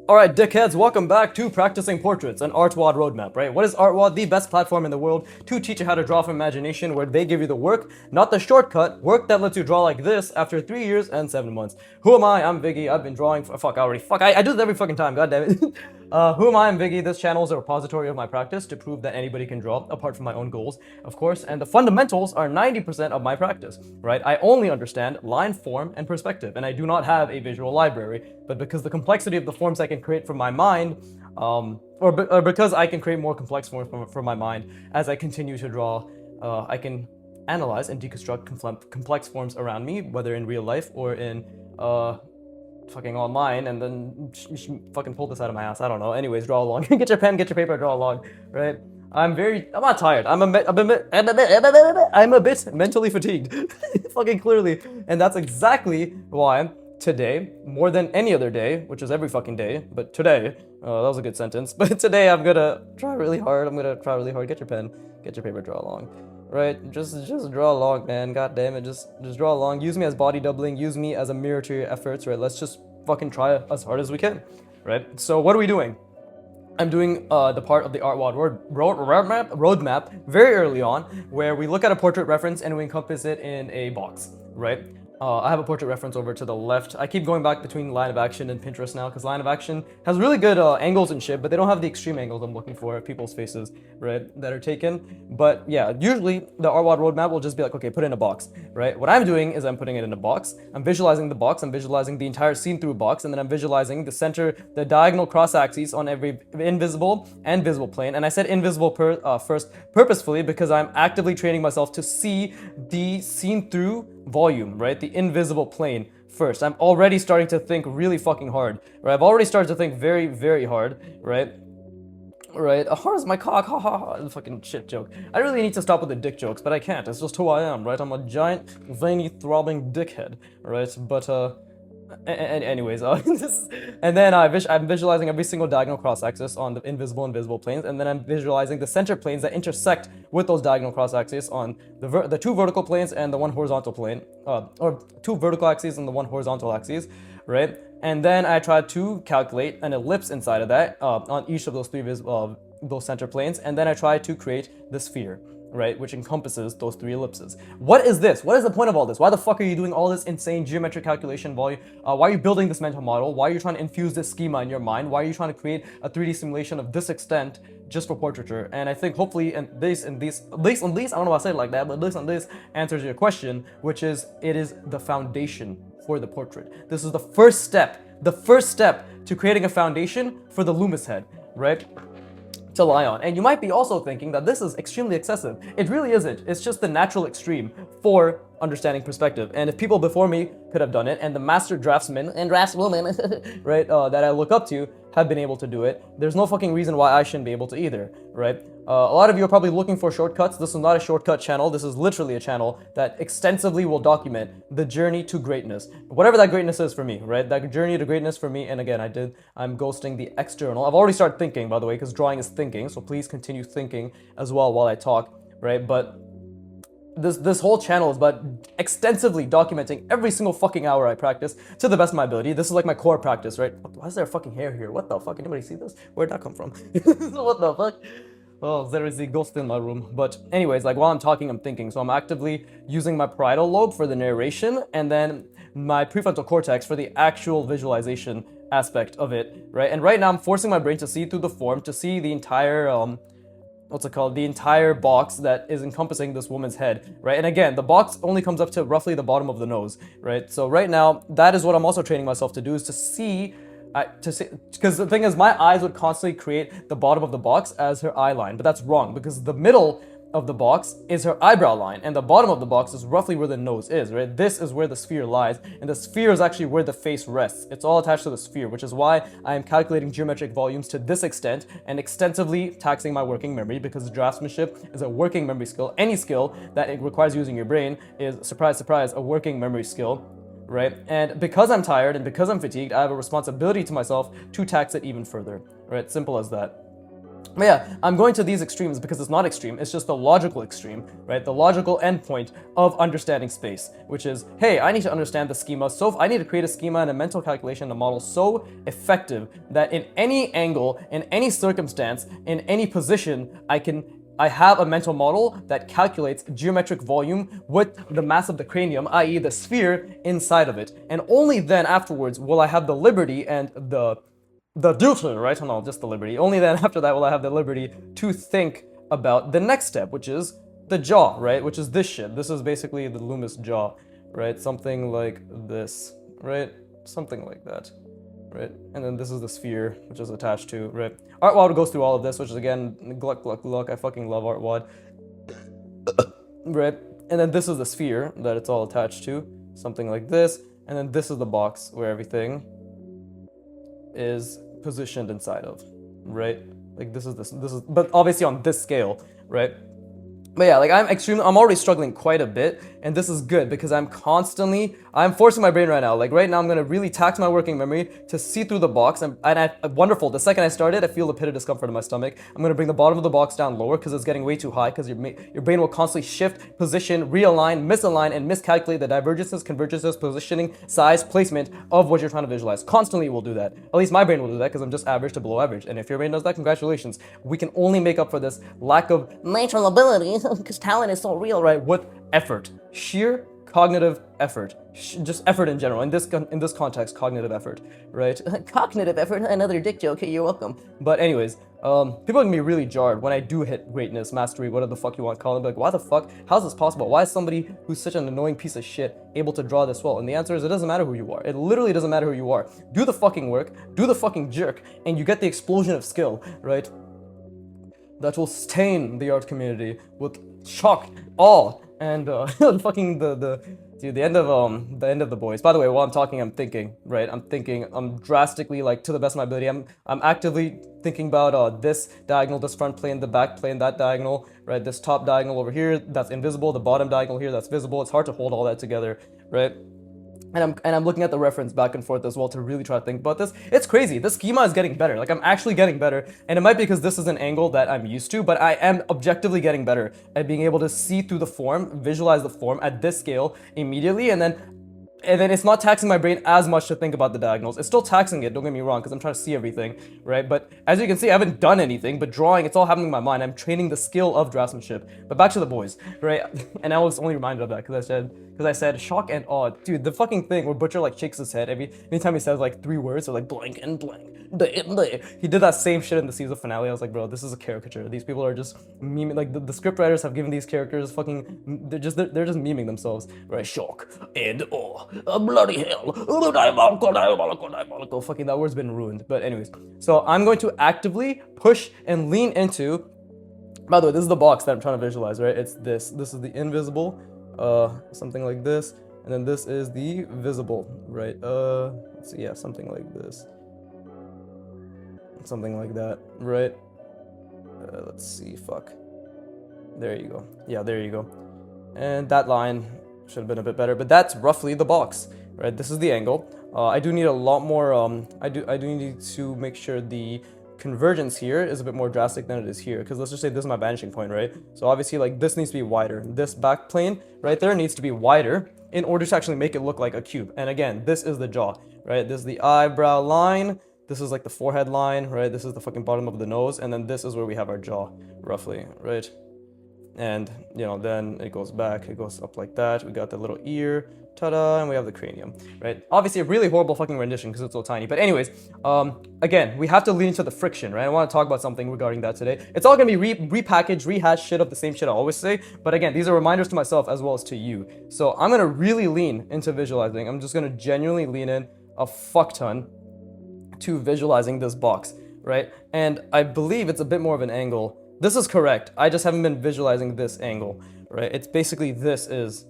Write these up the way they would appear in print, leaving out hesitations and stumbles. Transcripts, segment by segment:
Alright, dickheads, welcome back to Practicing Portraits, an artwod roadmap, right? What is artwod? The best platform in the world to teach you how to draw from imagination, where they give you the work, not the shortcut, work that lets you draw like this after 3 years and 7 months. Who am I? I'm Viggy. I've been drawing for, I do this every fucking time, god damn it. Who am I? I'm Viggy. This channel is a repository of my practice to prove that anybody can draw, apart from my own goals, of course, and the fundamentals are 90% of my practice, right? I only understand line, form, and perspective, and I do not have a visual library, but because the complexity of the forms I can create from my mind, or because I can create more complex forms from my mind as I continue to draw, I can analyze and deconstruct complex forms around me, whether in real life or in fucking online, and then fucking pull this out of my ass. I don't know. Anyways, draw along. Get your pen, get your paper, draw along. Right? I'm not tired. I'm a bit mentally fatigued. Fucking clearly, and that's exactly why today, more than any other day, which is every fucking day, but today, that was a good sentence. But today I'm gonna try really hard. Get your pen, get your paper, draw along. Right? Just draw along, man. God damn it. Just draw along. Use me as body doubling. Use me as a mirror to your efforts, right? Let's just fucking try as hard as we can, right? So what are we doing? I'm doing the part of the artwod roadmap very early on, where we look at a portrait reference and we encompass it in a box, right? I have a portrait reference over to the left. I keep going back between line of action and Pinterest now, because line of action has really good angles and shit, but they don't have the extreme angles I'm looking for of people's faces, right, that are taken. But yeah, usually the artwod roadmap will just be like, okay, put it in a box, right? What I'm doing is I'm putting it in a box. I'm visualizing the box. I'm visualizing the entire scene through a box, and then I'm visualizing the center, the diagonal cross axes on every invisible and visible plane. And I said invisible first purposefully because I'm actively training myself to see the scene through volume, right? The invisible plane first. I'm already starting to think really fucking hard, right? I've already started to think very, very hard, right? Right, hard as my cock, ha ha ha, fucking shit joke. I really need to stop with the dick jokes, but I can't. It's just who I am, right? I'm a giant, veiny, throbbing dickhead, right? But, anyways, and then I'm visualizing every single diagonal cross-axis on the invisible and visible planes, and then I'm visualizing the center planes that intersect with those diagonal cross-axes on the two vertical planes and the one horizontal plane, or two vertical axes and the one horizontal axis, right? And then I try to calculate an ellipse inside of that on each of those those center planes, and then I try to create the sphere, right, which encompasses those three ellipses. What is this? What is the point of all this? Why the fuck are you doing all this insane geometric calculation? Why are you building this mental model? Why are you trying to infuse this schema in your mind? Why are you trying to create a 3D simulation of this extent just for portraiture? And I think hopefully, at least, I don't know why I say it like that, but at least on this answers your question, which is, it is the foundation for the portrait. This is the first step to creating a foundation for the Loomis head, right, to lie on. And you might be also thinking that this is extremely excessive. It really isn't. It's just the natural extreme for understanding perspective. And if people before me could have done it, and the master draftsmen and draftswomen, right, that I look up to have been able to do it, there's no fucking reason why I shouldn't be able to either, right? A lot of you are probably looking for shortcuts. This is not a shortcut channel. This is literally a channel that extensively will document the journey to greatness, whatever that greatness is for me, right? That journey to greatness for me. And again, I'm ghosting the external. I've already started thinking, by the way, because drawing is thinking. So please continue thinking as well while I talk, right? But this whole channel is about extensively documenting every single fucking hour I practice to the best of my ability. This is like my core practice, right? Why is there fucking hair here? What the fuck? Anybody see this? Where'd that come from? What the fuck? Oh, there is a ghost in my room. But anyways, like while I'm talking, I'm thinking. So I'm actively using my parietal lobe for the narration, and then my prefrontal cortex for the actual visualization aspect of it, right? And right now I'm forcing my brain to see through the form, to see the entire, the entire box that is encompassing this woman's head, right? And again, the box only comes up to roughly the bottom of the nose, right? So right now, that is what I'm also training myself to do, is to see, because the thing is, my eyes would constantly create the bottom of the box as her eye line, but that's wrong, because the middle of the box is her eyebrow line, and the bottom of the box is roughly where the nose is, right? This is where the sphere lies, and the sphere is actually where the face rests. It's all attached to the sphere, which is why I am calculating geometric volumes to this extent and extensively taxing my working memory, because draftsmanship is a working memory skill. Any skill that it requires using your brain is, surprise, surprise, a working memory skill, right? And because I'm tired and because I'm fatigued, I have a responsibility to myself to tax it even further, right? Simple as that. But yeah, I'm going to these extremes because it's not extreme, it's just the logical extreme, right? The logical endpoint of understanding space, which is, hey, I need to understand the schema, so I need to create a schema and a mental calculation, a model so effective that in any angle, in any circumstance, in any position, I have a mental model that calculates geometric volume with the mass of the cranium, i.e. the sphere, inside of it. And only then afterwards will I have the liberty and the duty, right? No, just the liberty. Only then after that will I have the liberty to think about the next step, which is the jaw, right? Which is this shit. This is basically the Loomis jaw, right? Something like this, right? Something like that, right? And then this is the sphere, which is attached to, right? Artwod goes through all of this, which is again, gluck, gluck, gluck. I fucking love Artwod, right? And then this is the sphere that it's all attached to, something like this. And then this is the box where everything is positioned inside of, right? Like this is, but obviously on this scale, right? But yeah, like I'm already struggling quite a bit, and this is good because I'm forcing my brain right now. Like right now, I'm gonna really tax my working memory to see through the box, wonderful. The second I started, I feel a pit of discomfort in my stomach. I'm gonna bring the bottom of the box down lower because it's getting way too high, because your brain will constantly shift, position, realign, misalign, and miscalculate the divergences, convergences, positioning, size, placement of what you're trying to visualize. Constantly will do that. At least my brain will do that because I'm just average to below average. And if your brain does that, congratulations. We can only make up for this lack of natural ability because talent is so real, right? With effort, sheer cognitive effort, just effort in general. In this context, cognitive effort, right? Cognitive effort, another dick joke. Hey, you're welcome. But anyways, people can be really jarred when I do hit greatness, mastery, whatever the fuck you want to call it. Like, why the fuck? How's this possible? Why is somebody who's such an annoying piece of shit able to draw this well? And the answer is, it doesn't matter who you are. It literally doesn't matter who you are. Do the fucking work, do the fucking jerk, and you get the explosion of skill, right? That will stain the art community with shock, awe, and fucking the end of the boys. By the way, while I'm talking, I'm thinking, right? I'm drastically, like, to the best of my ability, I'm actively thinking about this diagonal, this front plane, the back plane, that diagonal, right? This top diagonal over here, that's invisible, the bottom diagonal here, that's visible. It's hard to hold all that together, right? And I'm looking at the reference back and forth as well to really try to think about this. It's crazy. This schema is getting better. Like, I'm actually getting better. And it might be because this is an angle that I'm used to, but I am objectively getting better at being able to see through the form, visualize the form at this scale immediately, and then it's not taxing my brain as much to think about the diagonals. It's still taxing it, don't get me wrong, because I'm trying to see everything, right? But as you can see, I haven't done anything, but drawing, it's all happening in my mind. I'm training the skill of draftsmanship. But back to the boys, right? And I was only reminded of that because I said shock and awe. Dude, the fucking thing where Butcher like shakes his head anytime he says like 3 words, or like blank and blank. He did that same shit in the season finale. I was like, bro, this is a caricature. These people are just memeing. Like the script writers have given these characters fucking. They're just memeing themselves, right? Shock and awe. Bloody hell. Diabolical. Fucking that word's been ruined. But anyways, so I'm going to actively push and lean into. By the way, this is the box that I'm trying to visualize, right? It's this. This is the invisible, something like this, and then this is the visible, right? Let's see, yeah, something like this. Something like that, right? Let's see, fuck. There you go. Yeah, there you go. And that line should have been a bit better, but that's roughly the box, right? This is the angle. I do need a lot more, I do need to make sure the convergence here is a bit more drastic than it is here, because let's just say this is my vanishing point, right? So obviously, like, this needs to be wider. This back plane right there needs to be wider in order to actually make it look like a cube. And again, this is the jaw, right? This is the eyebrow line. This is like the forehead line, right? This is the fucking bottom of the nose, and then this is where we have our jaw, roughly, right? And, you know, then it goes back, it goes up like that. We got the little ear, ta-da, and we have the cranium, right? Obviously, a really horrible fucking rendition because it's so tiny. But anyways, again, we have to lean into the friction, right? I want to talk about something regarding that today. It's all going to be repackaged, rehashed shit of the same shit I always say. But again, these are reminders to myself as well as to you. So I'm going to really lean into visualizing. I'm just going to genuinely lean in a fuck ton to visualizing this box, right? And I believe it's a bit more of an angle. This is correct. I just haven't been visualizing this angle, right? It's basically, this is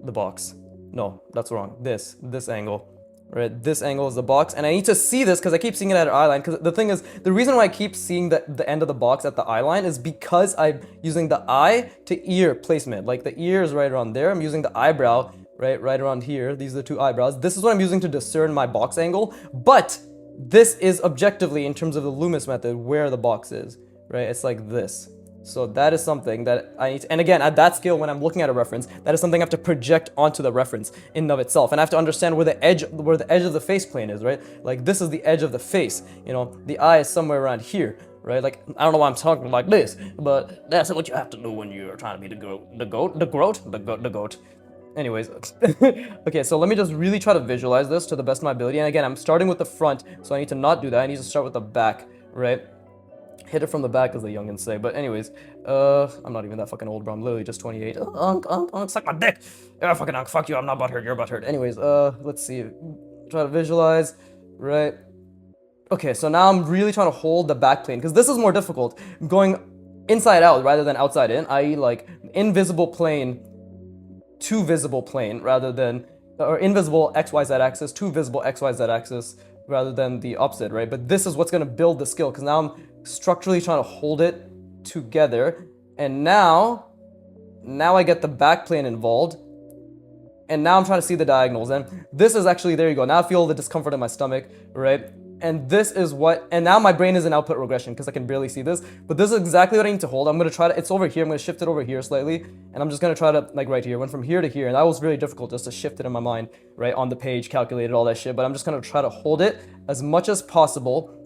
the box. No, that's wrong. This angle, right? This angle is the box, and I need to see this because I keep seeing it at an eye line. Because the thing is, the reason why I keep seeing the end of the box at the eye line is because I'm using the eye to ear placement. Like, the ear is right around there. I'm using the eyebrow right around here. These are the 2 eyebrows. This is what I'm using to discern my box angle. But this is objectively, in terms of the Loomis method, where the box is, right? It's like this. So that is something that I need to, and again, at that scale, when I'm looking at a reference, that is something I have to project onto the reference in and of itself. And I have to understand where the edge of the face plane is, right? Like this is the edge of the face, you know, the eye is somewhere around here, right? Like, I don't know why I'm talking like this, but that's what you have to do when you're trying to be the goat. Anyways, okay, so let me just really try to visualize this to the best of my ability. And again, I'm starting with the front, so I need to not do that. I need to start with the back, right? Hit it from the back, as the youngins say. But anyways, I'm not even that fucking old, bro. I'm literally just 28. Unk, suck my dick. Yeah, fucking unk, fuck you. I'm not butthurt. You're butthurt. Anyways, let's see. Try to visualize, right? Okay, so now I'm really trying to hold the back plane, because this is more difficult. Going inside out rather than outside in, i.e. like invisible plane to visible plane rather than, or invisible XYZ axis to visible XYZ axis rather than the opposite, right? But this is what's going to build the skill, because now I'm structurally trying to hold it together, and now I get the back plane involved, and now I'm trying to see the diagonals, and this is actually, there you go, now I feel the discomfort in my stomach, right? And this is what, and now my brain is in output regression because I can barely see this, but this is exactly what I need to hold. I'm going to try to, it's over here, I'm going to shift it over here slightly, and I'm just going to try to, like right here, went from here to here, and that was really difficult just to shift it in my mind, right, on the page, calculated all that shit, but I'm just going to try to hold it as much as possible,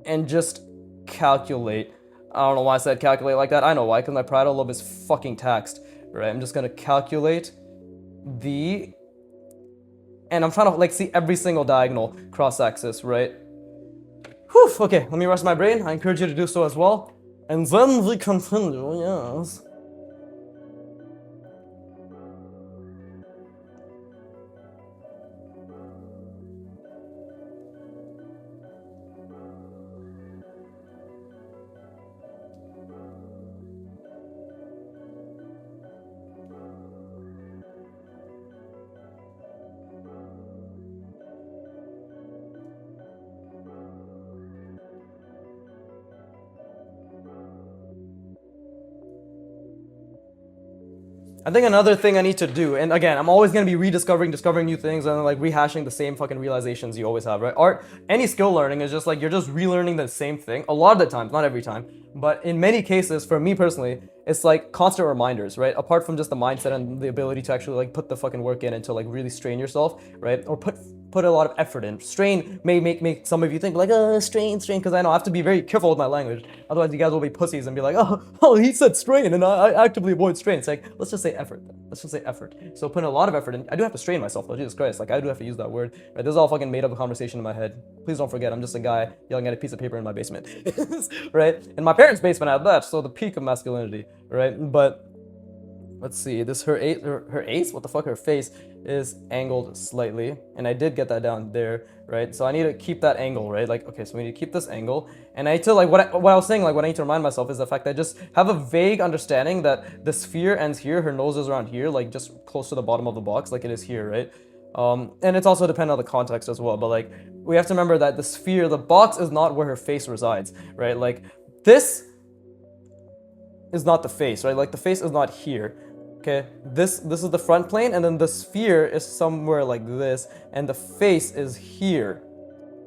and just calculate. I don't know why I said calculate like that. I know why, because my parietal lobe is fucking taxed, right? I'm just gonna calculate the, and I'm trying to like see every single diagonal cross axis, right? Whew, okay, let me rest my brain. I encourage you to do so as well. And then we continue, yes. I think another thing I need to do, and again, I'm always going to be discovering new things and like rehashing the same fucking realizations you always have, right? Art, any skill learning is just like, you're just relearning the same thing a lot of the times, not every time, but in many cases, for me personally, it's like constant reminders, right? Apart from just the mindset and the ability to actually like put the fucking work in and to like really strain yourself, right? Or put a lot of effort in. Strain may make some of you think like, strain, because I know I have to be very careful with my language. Otherwise, you guys will be pussies and be like, oh, he said strain, and I actively avoid strain. It's like, let's just say effort then. Let's just say effort. So putting a lot of effort in. I do have to strain myself, though, Jesus Christ. Like, I do have to use that word. Right? This is all fucking made up a conversation in my head. Please don't forget, I'm just a guy yelling at a piece of paper in my basement. Right? In my parents' basement at that, so the peak of masculinity, right? But let's see, this her ace? What the fuck? Her face is angled slightly, and I did get that down there, right? So I need to keep that angle, right? Like, okay, so we need to keep this angle, and I need to, like, what I was saying, like, what I need to remind myself is the fact that I just have a vague understanding that the sphere ends here, her nose is around here, like, just close to the bottom of the box, like it is here, right? And it's also dependent on the context as well, but, like, we have to remember that the sphere, the box is not where her face resides, right? Like, this is not the face, right? Like, the face is not here. Okay, this is the front plane, and then the sphere is somewhere like this, and the face is here,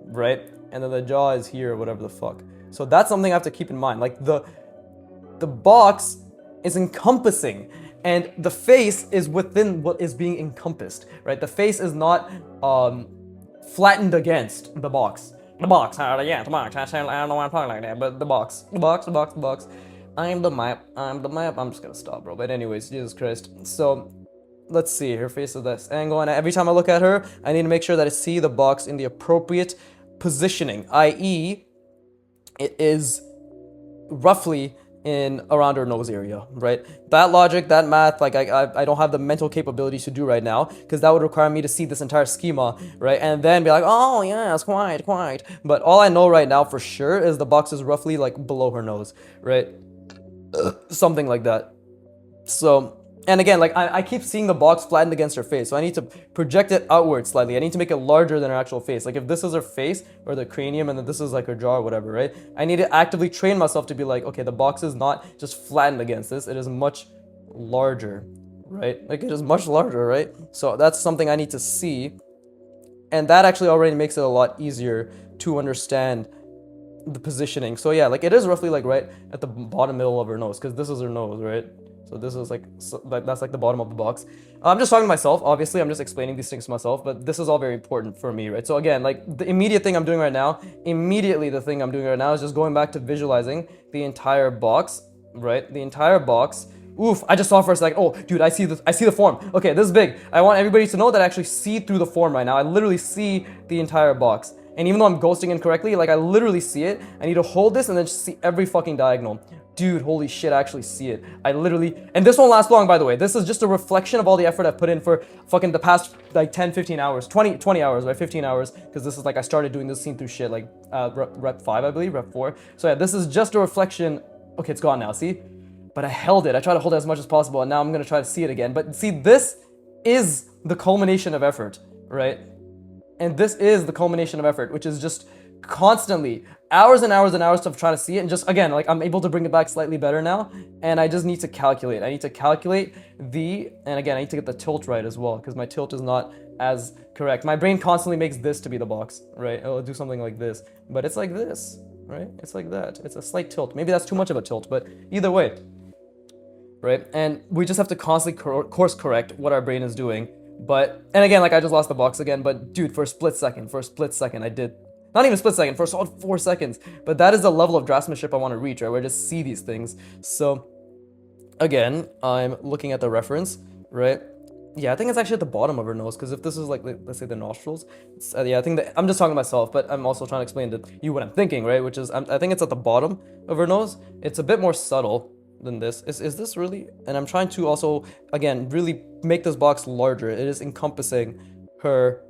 right? And then the jaw is here, or whatever the fuck. So that's something I have to keep in mind. Like the box is encompassing, and the face is within what is being encompassed, right? The face is not flattened against the box. The box, yeah, the box. I don't know why I'm talking like that, but the box. I'm the map. I'm just gonna stop, bro. But anyways, Jesus Christ. So, let's see. Her face is this angle, and every time I look at her, I need to make sure that I see the box in the appropriate positioning, i.e., it is roughly in around her nose area, right? That logic, that math, like I don't have the mental capabilities to do right now, because that would require me to see this entire schema, right? And then be like, oh yes, quite. But all I know right now for sure is the box is roughly like below her nose, right? Something like that. So, and again, like I keep seeing the box flattened against her face, so I need to project it outward slightly. I need to make it larger than her actual face. Like if this is her face or the cranium, and then this is like her jaw or whatever, right? I need to actively train myself to be like, okay, the box is not just flattened against this, it is much larger, right? Like it is much larger, right? So that's something I need to see, and that actually already makes it a lot easier to understand the positioning. So yeah, like it is roughly like right at the bottom middle of her nose, because this is her nose, right? So this is like, that's like the bottom of the box. I'm just talking to myself, obviously. I'm just explaining these things to myself, but this is all very important for me, right? So again, like the immediate thing I'm doing right now, is just going back to visualizing the entire box, right? The entire box. Oof, I just saw for a second. Oh, dude, I see the form. Okay, this is big. I want everybody to know that I actually see through the form right now. I literally see the entire box. And even though I'm ghosting incorrectly, like I literally see it. I need to hold this and then just see every fucking diagonal. Dude, holy shit, I actually see it. I literally, and this won't last long, by the way. This is just a reflection of all the effort I've put in for fucking the past like 10, 15 hours, 20 hours, right? 15 hours, because this is like, I started doing this scene through shit, like rep 5, I believe, rep 4. So yeah, this is just a reflection. Okay, it's gone now, see? But I held it. I tried to hold it as much as possible, and now I'm gonna try to see it again. But see, this is the culmination of effort, right? And this is the culmination of effort, which is just constantly hours and hours and hours of trying to see it. And just again, like I'm able to bring it back slightly better now. And I just need to calculate. I need to calculate and again, I need to get the tilt right as well, because my tilt is not as correct. My brain constantly makes this to be the box, right? It'll do something like this, but it's like this, right? It's like that. It's a slight tilt. Maybe that's too much of a tilt, but either way, right? And we just have to constantly course correct what our brain is doing. But, and again, like I just lost the box again, but dude, for a split second, I did, not even a split second, for a solid 4 seconds. But that is the level of draftsmanship I want to reach, right? Where I just see these things. So again, I'm looking at the reference, right? Yeah, I think it's actually at the bottom of her nose, because if this is like, let's say the nostrils, yeah, I think that, I'm just talking to myself, but I'm also trying to explain to you what I'm thinking, right? Which is, I think it's at the bottom of her nose. It's a bit more subtle than this. Is this really? And I'm trying to also, again, really make this box larger. It is encompassing her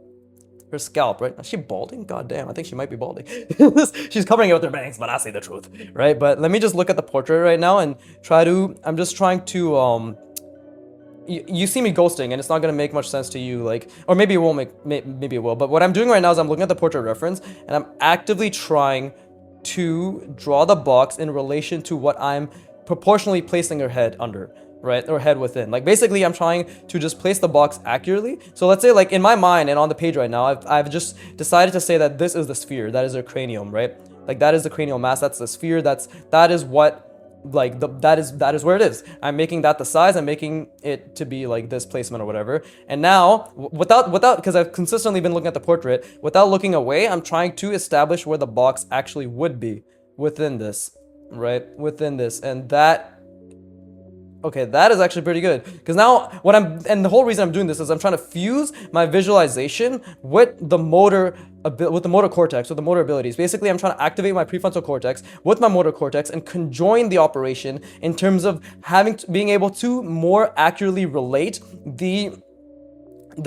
scalp, right? Is she balding? God damn, I think she might be balding. She's covering it with her bangs, but I say the truth, right? But let me just look at the portrait right now and I'm just trying to, you see me ghosting, and it's not gonna make much sense to you, like, or maybe it won't maybe it will, but what I'm doing right now is I'm looking at the portrait reference, and I'm actively trying to draw the box in relation to what I'm proportionally placing her head under, right? Or head within. Like basically I'm trying to just place the box accurately. So let's say like in my mind and on the page right now, I've just decided to say that this is the sphere, that is her cranium, right? Like that is the cranial mass, that's the sphere, that is what, like that is where it is. I'm making that the size, I'm making it to be like this placement or whatever. And now without because I've consistently been looking at the portrait, without looking away, I'm trying to establish where the box actually would be within this, right? Within this. And that, okay, that is actually pretty good, because now and the whole reason I'm doing this is I'm trying to fuse my visualization with the motor cortex, with the motor abilities. Basically, I'm trying to activate my prefrontal cortex with my motor cortex and conjoin the operation in terms of being able to more accurately relate the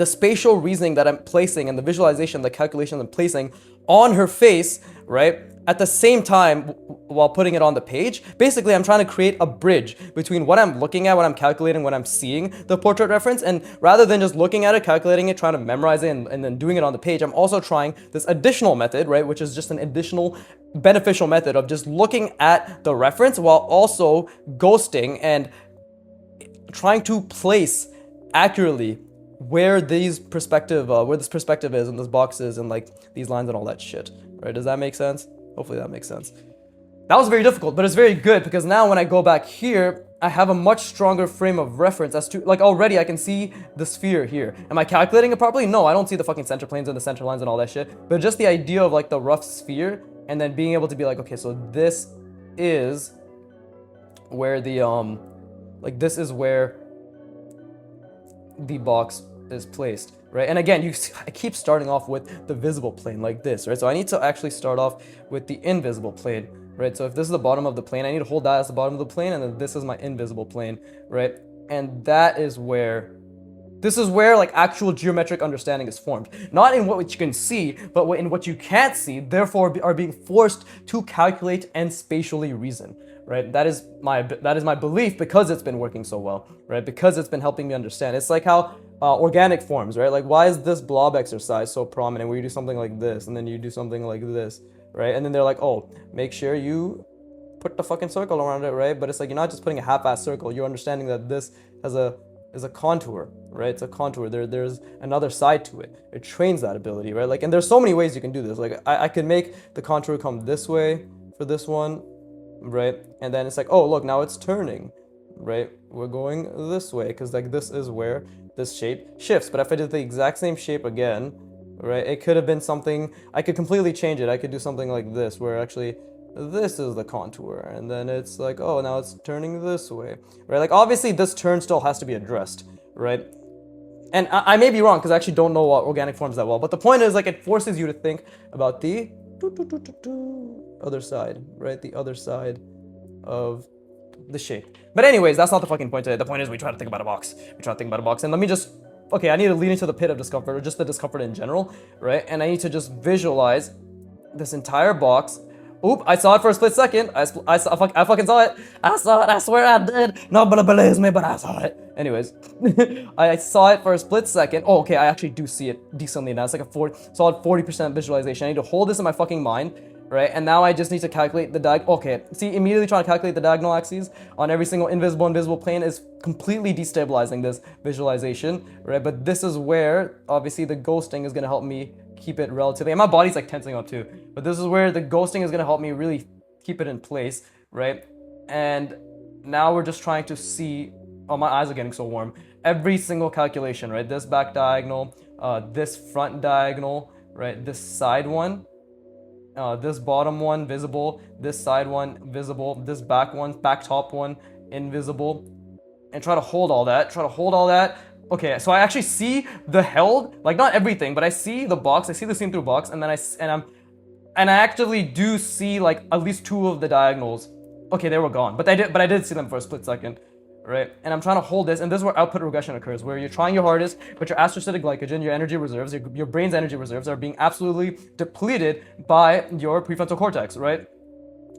spatial reasoning that I'm placing and the visualization, the calculation I'm placing on her face, right? At the same time, while putting it on the page. Basically, I'm trying to create a bridge between what I'm looking at, what I'm calculating, what I'm seeing, the portrait reference, and rather than just looking at it, calculating it, trying to memorize it, and then doing it on the page, I'm also trying this additional method, right, which is just an additional beneficial method of just looking at the reference while also ghosting and trying to place accurately where this perspective is and this box is and like these lines and all that shit, right? Does that make sense? Hopefully that makes sense. That was very difficult, but it's very good, because now when I go back here, I have a much stronger frame of reference as to, like, already I can see the sphere here. Am I calculating it properly? No, I don't see the fucking center planes and the center lines and all that shit, but just the idea of like the rough sphere and then being able to be like, okay, so this is where the this is where the box is placed, right? And again, I keep starting off with the visible plane like this, right? So I need to actually start off with the invisible plane, right? So if this is the bottom of the plane, I need to hold that as the bottom of the plane, and then this is my invisible plane, right? And this is where like actual geometric understanding is formed. Not in what you can see, but in what you can't see, therefore are being forced to calculate and spatially reason, right? That is my belief, because it's been working so well, right? Because it's been helping me understand. It's like how organic forms, right? Like, why is this blob exercise so prominent where you do something like this and then you do something like this, right? And then they're like, oh, make sure you put the fucking circle around it, right? But it's like, you're not just putting a half-ass circle. You're understanding that this is a contour, right? It's a contour. There's another side to it. It trains that ability, right? Like, and there's so many ways you can do this. Like, I could make the contour come this way, for this one, right? And then it's like, oh, look, now it's turning, right? We're going this way because like this is where this shape shifts. But if I did the exact same shape again, right, it could have been something, I could completely change it. I could do something like this where actually this is the contour, and then it's like, oh, now it's turning this way, right? Like obviously this turn still has to be addressed, right? And I may be wrong because I actually don't know organic forms that well, but the point is like it forces you to think about the other side, right? The other side of the shape. But anyways, that's not the fucking point today. The point is we try to think about a box. We try to think about a box, and let me just, okay, I need to lead into the pit of discomfort, or just the discomfort in general, right? And I need to just visualize this entire box. Oop, I saw it for a split second. I fucking saw it. I saw it, I swear I did. Nobody believes me, but I saw it. Anyways, I saw it for a split second. Oh, okay, I actually do see it decently now. It's like a solid 40% visualization. I need to hold this in my fucking mind, right? And now I just need to calculate the okay, see, immediately trying to calculate the diagonal axes on every single invisible plane is completely destabilizing this visualization, right? But this is where, obviously, the ghosting is gonna help me keep it relatively, and my body's like tensing up too, but this is where the ghosting is gonna help me really keep it in place, right? And now we're just trying to see, oh, my eyes are getting so warm, every single calculation, right? This back diagonal, this front diagonal, right? This side one, this bottom one visible, this side one visible, this back top one invisible, and try to hold all that. Okay, so I actually see the held, like not everything, but I see the box, I see the see-through box, and then I actually do see like at least two of the diagonals. Okay, they were gone, but I did see them for a split second, right? And I'm trying to hold this, and this is where output regression occurs, where you're trying your hardest, but your astrocytic glycogen, your energy reserves, your brain's energy reserves are being absolutely depleted by your prefrontal cortex, right?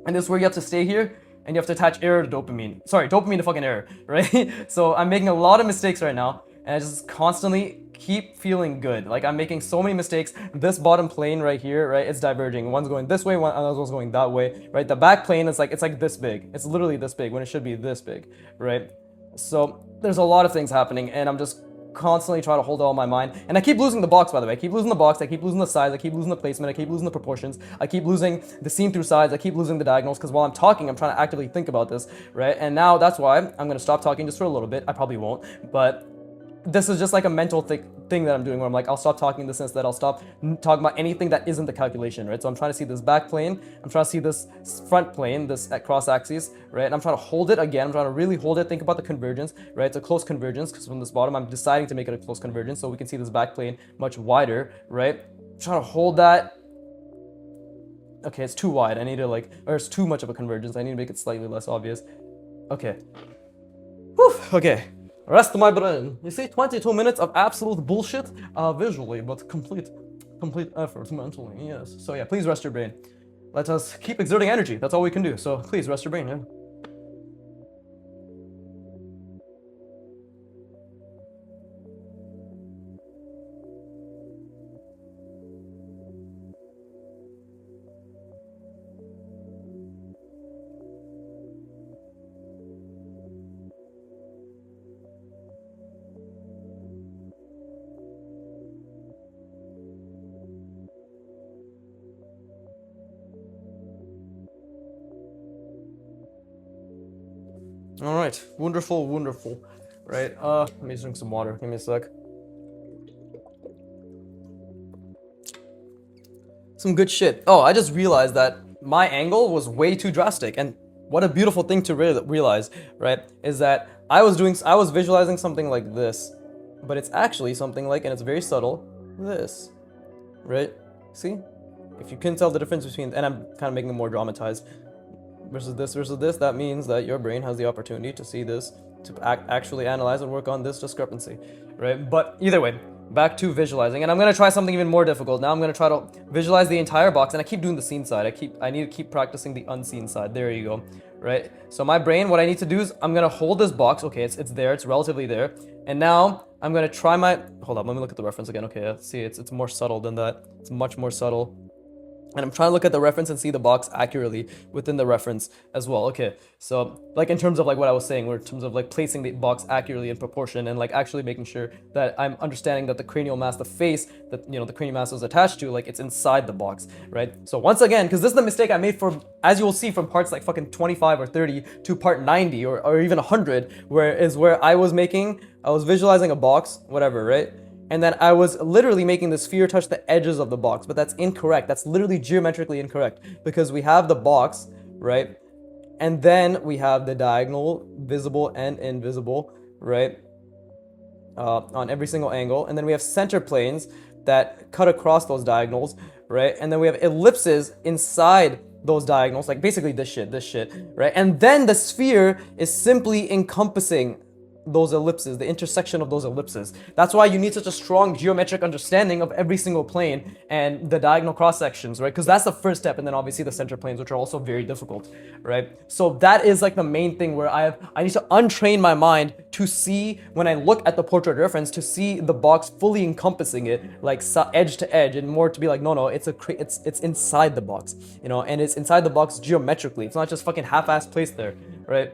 And this is where you have to stay here, and you have to attach error to dopamine. Sorry, dopamine to fucking error, right? So I'm making a lot of mistakes right now, and I just constantly keep feeling good. Like I'm making so many mistakes. This bottom plane right here, right, it's diverging. One's going this way, another one's going that way, right? The back plane is like, it's like this big. It's literally this big when it should be this big, right? So there's a lot of things happening, and I'm just constantly trying to hold it all in my mind. And I keep losing the box, by the way. I keep losing the box, I keep losing the size, I keep losing the placement, I keep losing the proportions, I keep losing the seen-through sides, I keep losing the diagonals, because while I'm talking, I'm trying to actively think about this, right? And now that's why I'm gonna stop talking just for a little bit. I probably won't, but this is just like a mental thing that I'm doing where I'm like, I'll stop talking in the sense that I'll stop talking about anything that isn't the calculation, right? So I'm trying to see this back plane, I'm trying to see this front plane, this cross axis, right? And I'm trying to hold it again, I'm trying to really hold it, think about the convergence, right? It's a close convergence, because from this bottom, I'm deciding to make it a close convergence so we can see this back plane much wider, right? I'm trying to hold that. Okay, it's too wide, I need to like, or it's too much of a convergence, I need to make it slightly less obvious. Okay. Whew, okay. Rest of my brain. You see, 22 minutes of absolute bullshit, visually, but complete effort mentally, yes. So yeah, please rest your brain. Let us keep exerting energy. That's all we can do. So please rest your brain, yeah. All right, wonderful, right? Let me drink some water. Give me a sec. Some good shit. Oh, I just realized that my angle was way too drastic, and what a beautiful thing to realize, right? Is that I was visualizing something like this, but it's actually something like, and it's very subtle, this, right? See? If you can tell the difference between, and I'm kind of making it more dramatized, versus this, that means that your brain has the opportunity to see this, to actually analyze and work on this discrepancy, right? But either way, back to visualizing, and I'm gonna try something even more difficult. Now I'm gonna try to visualize the entire box, and I keep doing the seen side. I need to keep practicing the unseen side. There you go, right? So my brain, what I need to do is I'm gonna hold this box. Okay, it's there, it's relatively there, and now I'm gonna try my. Hold up, let me look at the reference again. Okay, see, it's more subtle than that. It's much more subtle. And I'm trying to look at the reference and see the box accurately within the reference as well. Okay, so like in terms of like what I was saying, or in terms of like placing the box accurately in proportion and like actually making sure that I'm understanding that the cranial mass, the face that, you know, the cranial mass was attached to, like it's inside the box, right? So once again, because this is the mistake I made for, as you will see, from parts like fucking 25 or 30 to part 90 or even 100, where I was visualizing a box, whatever, right? And then I was literally making the sphere touch the edges of the box, but that's incorrect. That's literally geometrically incorrect, because we have the box, right? And then we have the diagonal, visible and invisible, right? On every single angle. And then we have center planes that cut across those diagonals, right? And then we have ellipses inside those diagonals, like basically this shit, right? And then the sphere is simply encompassing those ellipses, the intersection of those ellipses. That's why you need such a strong geometric understanding of every single plane and the diagonal cross sections, right? Because that's the first step, and then obviously the center planes, which are also very difficult, right? So that is like the main thing where I need to untrain my mind to see, when I look at the portrait reference, to see the box fully encompassing it, like edge to edge, and more to be like, no, it's inside the box, you know, and it's inside the box geometrically. It's not just fucking half-assed placed there, right?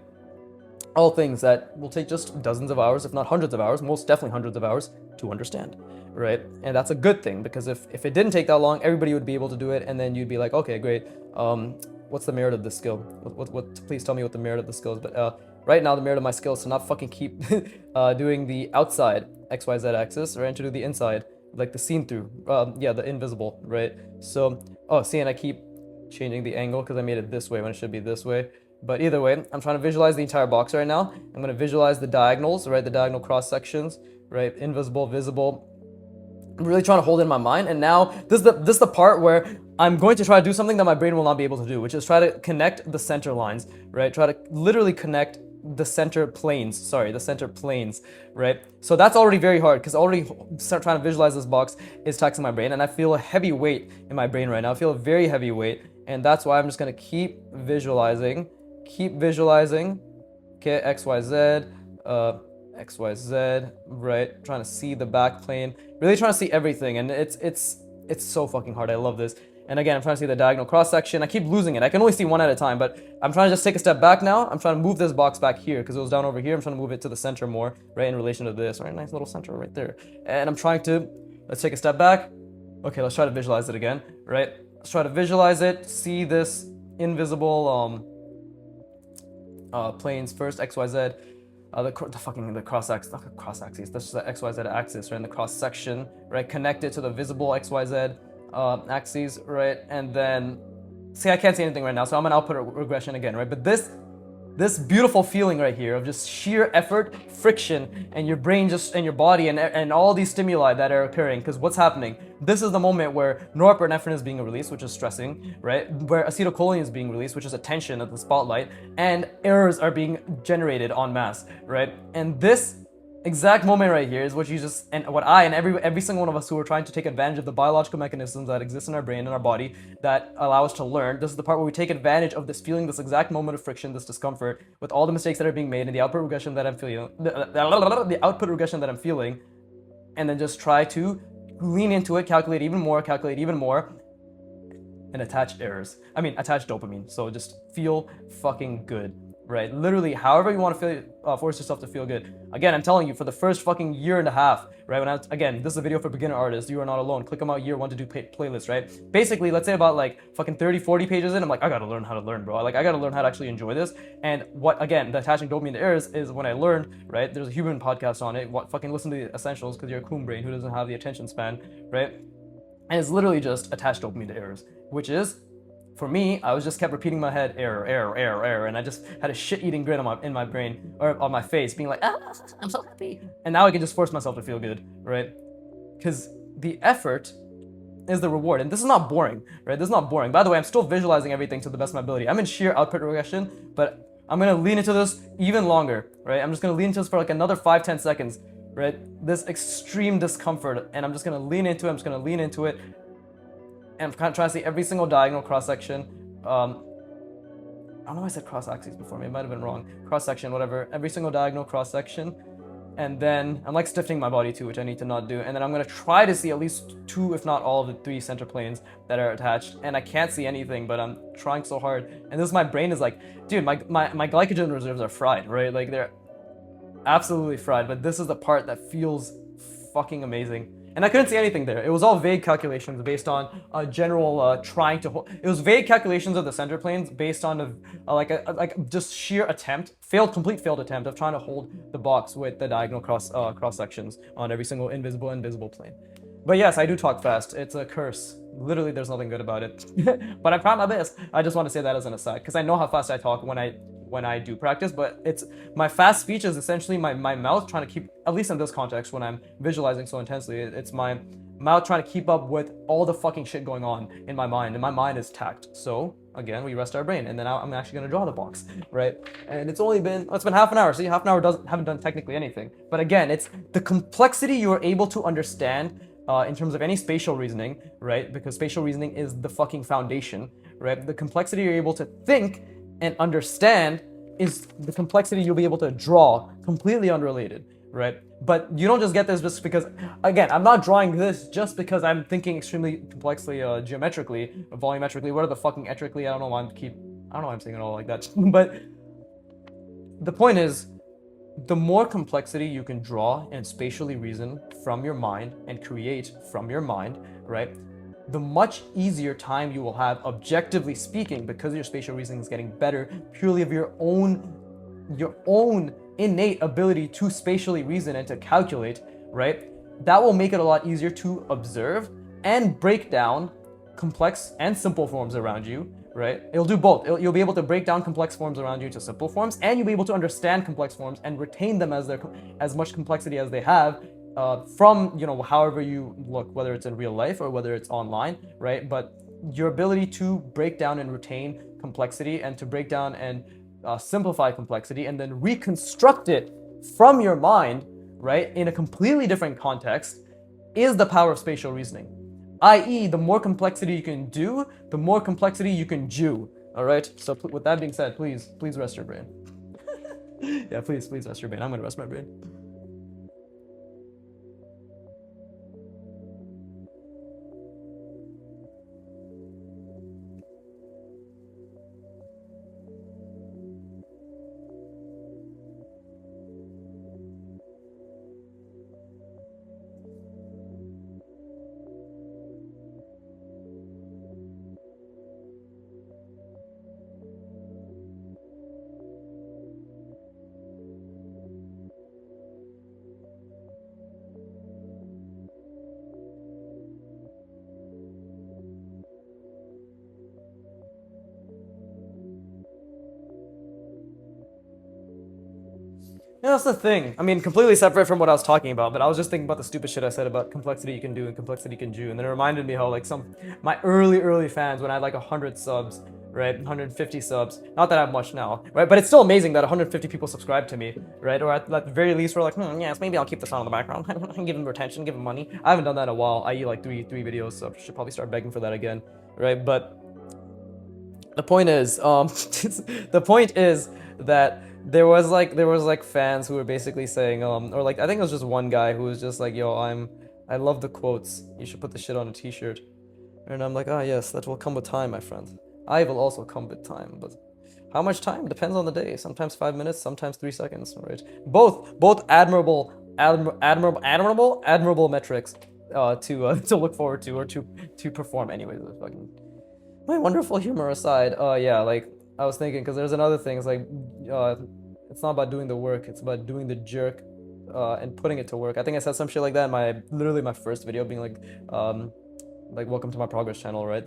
All things that will take just dozens of hours, if not hundreds of hours, most definitely hundreds of hours, to understand, right? And that's a good thing, because if it didn't take that long, everybody would be able to do it, and then you'd be like, okay, great. What's the merit of this skill? Please tell me what the merit of the skill is. But right now, the merit of my skill is to not fucking keep doing the outside XYZ axis, right? And to do the inside, like the seen through, the invisible, right? So, see, and I keep changing the angle because I made it this way when it should be this way. But either way, I'm trying to visualize the entire box right now. I'm going to visualize the diagonals, right? The diagonal cross sections, right? Invisible, visible. I'm really trying to hold it in my mind. And now this is the part where I'm going to try to do something that my brain will not be able to do, which is try to connect the center lines, right? Try to literally connect the center planes, right? So that's already very hard, because already trying to visualize this box is taxing my brain, and I feel a heavy weight in my brain right now. I feel a very heavy weight, and that's why I'm just going to keep visualizing, okay, XYZ, right? Trying to see the back plane, really trying to see everything, and it's so fucking hard. I love this. And again, I'm trying to see the diagonal cross section. I keep losing it. I can only see one at a time, but I'm trying to just take a step back now. I'm trying to move this box back here because it was down over here. I'm trying to move it to the center more, right, in relation to this. Right, nice little center right there. And I'm trying to, let's take a step back. Okay, let's try to visualize it again, right? Let's try to visualize it. See this invisible planes first, XYZ. The cross axis, not the cross axis. That's just the XYZ axis, right? And the cross section, right? Connect it to the visible XYZ axes, right? And then, see, I can't see anything right now, so I'm an output regression again, right? But this beautiful feeling right here of just sheer effort, friction, and your brain just, and your body, and all these stimuli that are occurring, because what's happening? This is the moment where norepinephrine is being released, which is stressing, right? Where acetylcholine is being released, which is attention at the spotlight, and errors are being generated en masse, right? And this exact moment right here is what you just, and what I and every single one of us who are trying to take advantage of the biological mechanisms that exist in our brain and our body that allow us to learn. This is the part where we take advantage of this feeling, this exact moment of friction, this discomfort, with all the mistakes that are being made and the output regression that I'm feeling, the output regression that I'm feeling, and then just try to lean into it, calculate even more, and attach dopamine. So just feel fucking good. Right, literally, however you want to feel, force yourself to feel good. Again, I'm telling you, for the first fucking year and a half, right? Again, this is a video for beginner artists. You are not alone. Click them out year one to do playlists, right? Basically, let's say about like fucking 30, 40 pages in, I'm like, I gotta learn how to learn, bro. Like, I gotta learn how to actually enjoy this. And the attaching dopamine to errors is when I learned, right? There's a human podcast on it. Fucking listen to the essentials, because you're a coon brain who doesn't have the attention span, right? And it's literally just attach dopamine to errors, which is, for me, I was just kept repeating in my head, error, and I just had a shit-eating grin in my brain, or on my face, being like, I'm so happy. And now I can just force myself to feel good, right? Because the effort is the reward, and this is not boring, right? This is not boring. By the way, I'm still visualizing everything to the best of my ability. I'm in sheer output regression, but I'm gonna lean into this even longer, right? I'm just gonna lean into this for like another 5-10 seconds, right? This extreme discomfort, and I'm just gonna lean into it. And I'm kind of trying to see every single diagonal cross-section. I don't know why I said cross-axis before. Maybe it might have been wrong. Cross-section, whatever. Every single diagonal cross-section. and then I'm like stiffening my body too, which I need to not do. And then I'm gonna try to see at least 2, if not all of the 3 center planes that are attached. And I can't see anything, but I'm trying so hard. And this, my brain is like, dude, my glycogen reserves are fried, right? Like they're absolutely fried. But this is the part that feels fucking amazing. And I couldn't see anything there. It was all vague calculations based on general trying to hold. It was vague calculations of the center planes based on like just sheer attempt, complete failed attempt of trying to hold the box with the diagonal cross sections on every single invisible plane. But yes, I do talk fast. It's a curse. Literally, there's nothing good about it. But I try my best. I just want to say that as an aside, because I know how fast I talk when I do practice, but it's my fast speech is essentially my mouth trying to keep, at least in this context when I'm visualizing so intensely, it's my mouth trying to keep up with all the fucking shit going on in my mind, and my mind is tacked. So again, we rest our brain, and then I'm actually gonna draw the box, right? And it's been half an hour. See, half an hour haven't done technically anything, but again, it's the complexity you are able to understand in terms of any spatial reasoning, right? Because spatial reasoning is the fucking foundation, right? The complexity you're able to think and understand is the complexity you'll be able to draw, completely unrelated, right? But you don't just get this just because, again, I'm not drawing this just because I'm thinking extremely complexly, geometrically, volumetrically, what are the fucking etrically, I don't know why I'm saying it all like that, but the point is, the more complexity you can draw and spatially reason from your mind and create from your mind, right? The much easier time you will have, objectively speaking, because your spatial reasoning is getting better purely of your own innate ability to spatially reason and to calculate, right? That will make it a lot easier to observe and break down complex and simple forms around you, right? It'll do both. You'll be able to break down complex forms around you to simple forms, and you'll be able to understand complex forms and retain them as much complexity as they have, from, however you look, whether it's in real life or whether it's online, right? But your ability to break down and retain complexity, and to break down and simplify complexity, and then reconstruct it from your mind, right, in a completely different context, is the power of spatial reasoning. I.e., the more complexity you can do, the more complexity you can Jew. All right. So with that being said, please rest your brain. Yeah, please rest your brain. I'm gonna rest my brain. Yeah, that's the thing. I mean, completely separate from what I was talking about, but I was just thinking about the stupid shit I said about complexity you can do and complexity you can do, and then it reminded me how, like, my early fans, when I had like 100 subs, right, 150 subs, not that I have much now, right, but it's still amazing that 150 people subscribe to me, right, or at the very least we're like, yes, maybe I'll keep this on in the background, give them attention, give them money. I haven't done that in a while, i.e. like three videos, so I should probably start begging for that again, right? But the point is, the point is that there was like fans who were basically saying, or like, I think it was just one guy who was just like, yo, I love the quotes, you should put the shit on a t-shirt. And I'm like, ah, yes, that will come with time, my friend. I will also come with time, but how much time depends on the day. Sometimes 5 minutes, sometimes 3 seconds, right? Both admirable metrics to look forward to, or to perform. Anyways, fucking my wonderful humor aside, yeah, like I was thinking, because there's another thing. It's like, it's not about doing the work, it's about doing the jerk, and putting it to work. I think I said some shit like that in literally my first video, being like, welcome to my progress channel, right?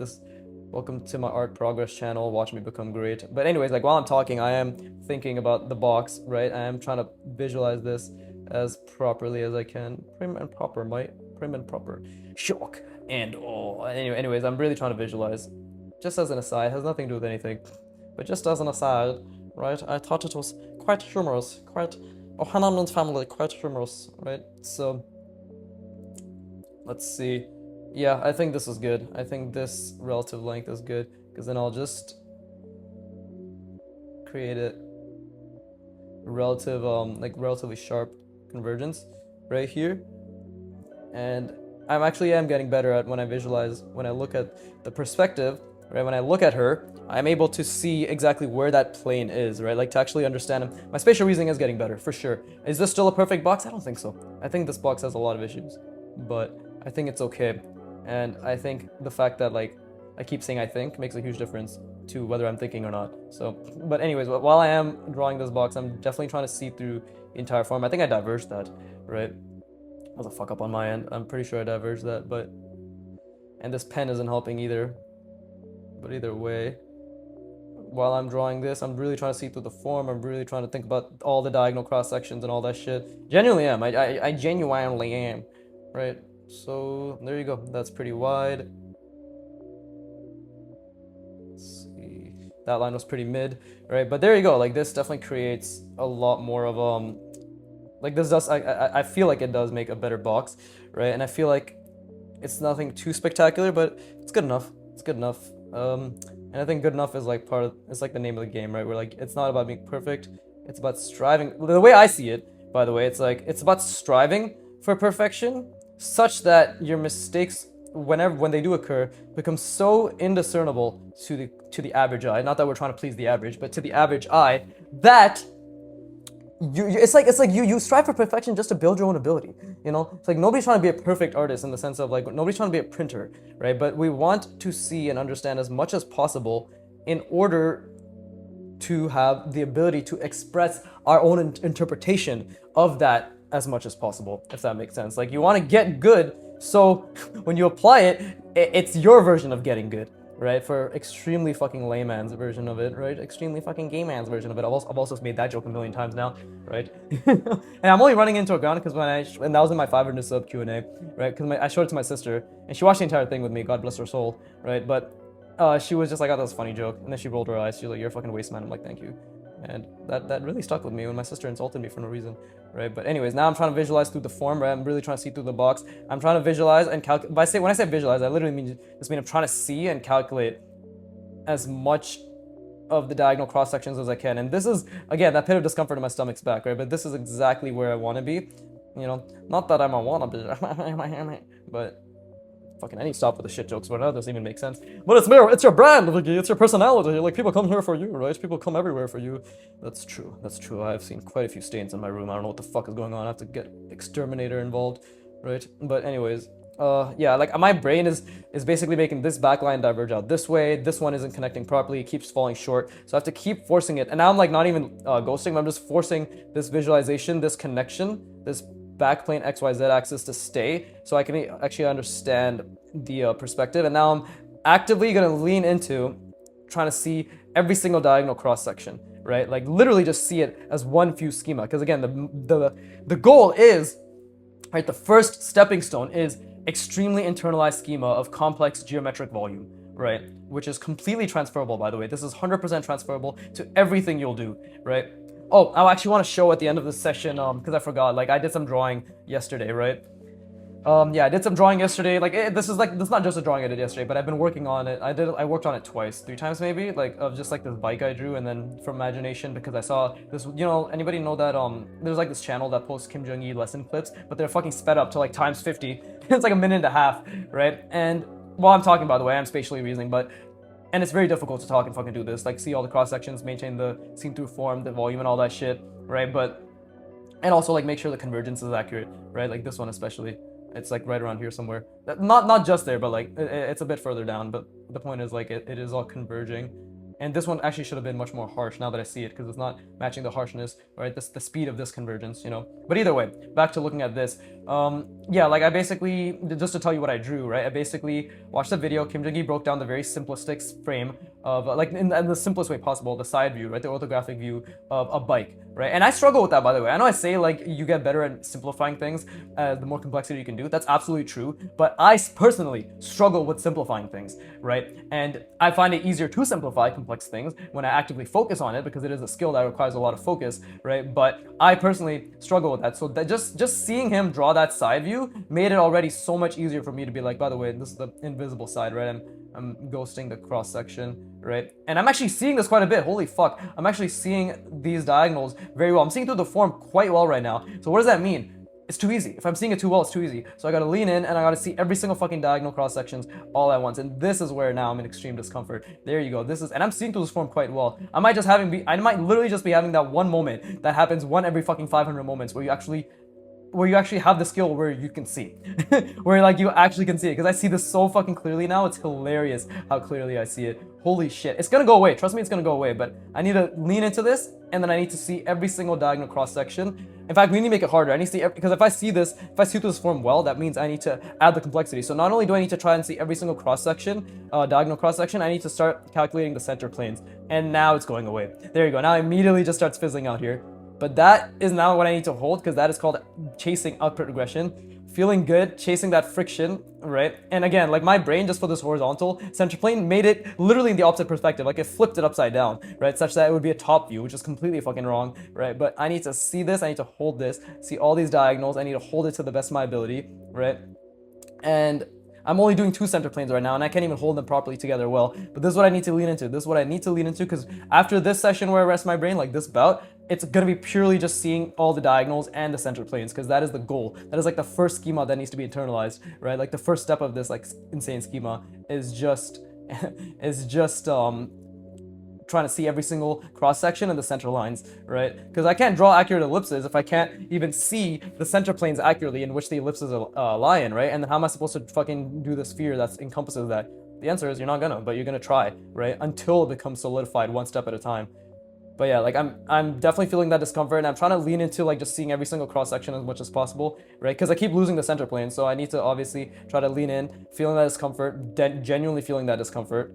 Welcome to my art progress channel, watch me become great. But anyways, like while I'm talking, I am thinking about the box, right? I am trying to visualize this as properly as I can. Prim and proper, mate. Prim and proper. Shock and oh. Anyways, I'm really trying to visualize. Just as an aside, has nothing to do with anything. But just as an aside, right? I thought it was quite humorous, quite O'Hanlon's family, quite humorous, right? So let's see. Yeah, I think this is good. I think this relative length is good, because then I'll just create it relatively sharp convergence right here. And I'm actually getting better at when I visualize, when I look at the perspective, right? When I look at her, I'm able to see exactly where that plane is, right? Like to actually understand them. My spatial reasoning is getting better, for sure. Is this still a perfect box? I don't think so. I think this box has a lot of issues, but I think it's okay. And I think the fact that like I keep saying I think makes a huge difference to whether I'm thinking or not. So, but anyways, while I am drawing this box, I'm definitely trying to see through the entire form. I think I diverged that, right? That was a fuck up on my end. I'm pretty sure I diverged that, but... And this pen isn't helping either. But either way, while I'm drawing this, I'm really trying to see through the form. I'm really trying to think about all the diagonal cross sections and all that shit. Genuinely am. I genuinely am, right? So there you go. That's pretty wide. Let's see. That line was pretty mid, right? But there you go. Like this definitely creates a lot more of like this does. I feel like it does make a better box, right? And I feel like it's nothing too spectacular, but it's good enough. It's good enough. And I think good enough is like part of, it's like the name of the game, right? Where like, it's not about being perfect. It's about striving. The way I see it, by the way, it's like, it's about striving for perfection such that your mistakes, when they do occur, become so indiscernible to the average eye. Not that we're trying to please the average, but to the average eye, that it's like you strive for perfection just to build your own ability, you know? It's like nobody's trying to be a perfect artist in the sense of like nobody's trying to be a printer, right? But we want to see and understand as much as possible in order to have the ability to express our own interpretation of that as much as possible, if that makes sense. Like you want to get good, so when you apply it, it's your version of getting good, right? For extremely fucking layman's version of it, right? Extremely fucking gay man's version of it. I've also made that joke a million times now, right? And I'm only running into a ground because when that was in my 500 sub Q&A, right? Because I showed it to my sister and she watched the entire thing with me, God bless her soul, right? But she was just like, oh, that was a funny joke. And then she rolled her eyes. She was like, you're a fucking waste man. I'm like, thank you. And that really stuck with me when my sister insulted me for no reason, right? But anyways, now I'm trying to visualize through the form, right? I'm really trying to see through the box. I'm trying to visualize and calculate. When I say visualize, I literally mean I'm trying to see and calculate as much of the diagonal cross sections as I can. And this is, again, that pit of discomfort in my stomach's back, right? But this is exactly where I want to be. You know, not that I'm a wannabe, but fucking, I need to stop with the shit jokes, but that doesn't even make sense. But it's your brand, Vicky. It's your personality. Like, people come here for you, right? People come everywhere for you. That's true. That's true. I've seen quite a few stains in my room. I don't know what the fuck is going on. I have to get exterminator involved, right? But anyways, yeah, like my brain is basically making this backline diverge out this way. This one isn't connecting properly. It keeps falling short. So I have to keep forcing it. And now I'm like not even ghosting, but I'm just forcing this visualization, this connection, this backplane XYZ axis to stay, so I can actually understand the perspective. And now I'm actively going to lean into trying to see every single diagonal cross section, right? Like literally just see it as one fused schema. Because again, the goal is, right, the first stepping stone is extremely internalized schema of complex geometric volume, right? Which is completely transferable, by the way. This is 100% transferable to everything you'll do, right? Oh, I actually want to show at the end of this session, because I forgot, like I did some drawing yesterday, right? Yeah, I did some drawing yesterday. Like this is not just a drawing I did yesterday, but I've been working on it. I worked on it twice, 3 times maybe, like of just like this bike I drew, and then from imagination, because I saw this, you know, anybody know that there's like this channel that posts Kim Jong-il lesson clips, but they're fucking sped up to like times 50. It's like a minute and a half, right? And while I'm talking, by the way, I'm spatially reasoning, and it's very difficult to talk and fucking do this, like see all the cross sections, maintain the scene through form, the volume and all that shit, right? And also like make sure the convergence is accurate, right? Like this one especially, it's like right around here somewhere. Not just there, but like it's a bit further down, but the point is like it is all converging. And this one actually should have been much more harsh now that I see it, because it's not matching the harshness, right? The speed of this convergence, you know? But either way, back to looking at this. Yeah, like I basically, just to tell you what I drew, right? I basically watched the video. Kim Jong-il broke down the very simplistic frame of, like in the simplest way possible, the side view, right? The orthographic view of a bike, right? And I struggle with that, by the way. I know I say like you get better at simplifying things, the more complexity you can do. That's absolutely true. But I personally struggle with simplifying things, right? And I find it easier to simplify complex things when I actively focus on it, because it is a skill that requires a lot of focus, right? But I personally struggle with that. So that just seeing him draw that side view made it already so much easier for me to be like, by the way, this is the invisible side, right? I'm ghosting the cross section, right? And I'm actually seeing this quite a bit. Holy fuck. I'm actually seeing these diagonals very well. I'm seeing through the form quite well right now. So what does that mean? It's too easy. If I'm seeing it too well, it's too easy. So I gotta lean in and I gotta see every single fucking diagonal cross sections all at once. And this is where now I'm in extreme discomfort. There you go. And I'm seeing through this form quite well. I might literally just be having that one moment that happens one every fucking 500 moments where you actually have the skill where you can see. Where like you actually can see it. Because I see this so fucking clearly now. It's hilarious how clearly I see it. Holy shit. It's gonna go away. Trust me, it's gonna go away. But I need to lean into this and then I need to see every single diagonal cross section. In fact, we need to make it harder. I need to see, because if I see through this form well, that means I need to add the complexity. So not only do I need to try and see every single cross section, diagonal cross section, I need to start calculating the center planes. And now it's going away. There you go. Now it immediately just starts fizzling out here. But that is now what I need to hold, because that is called chasing output regression. Feeling good, chasing that friction, right? And again, like my brain, just for this horizontal center plane, made it literally in the opposite perspective. Like it flipped it upside down, right? Such that it would be a top view, which is completely fucking wrong, right? But I need to see this, I need to hold this, see all these diagonals, I need to hold it to the best of my ability, right? And I'm only doing 2 center planes right now, and I can't even hold them properly together well. But this is what I need to lean into. This is what I need to lean into, because after this session where I rest my brain, like this bout, it's gonna be purely just seeing all the diagonals and the center planes, because that is the goal. That is like the first schema that needs to be internalized, right? Like the first step of this like insane schema is just trying to see every single cross section and the center lines, right? Because I can't draw accurate ellipses if I can't even see the center planes accurately in which the ellipses lie in, right? And then how am I supposed to fucking do the sphere that encompasses that? The answer is you're not gonna, but you're gonna try, right? Until it becomes solidified one step at a time. But yeah, like I'm definitely feeling that discomfort, and I'm trying to lean into like just seeing every single cross section as much as possible, right? Because I keep losing the center plane, so I need to obviously try to lean in, feeling that discomfort, genuinely feeling that discomfort.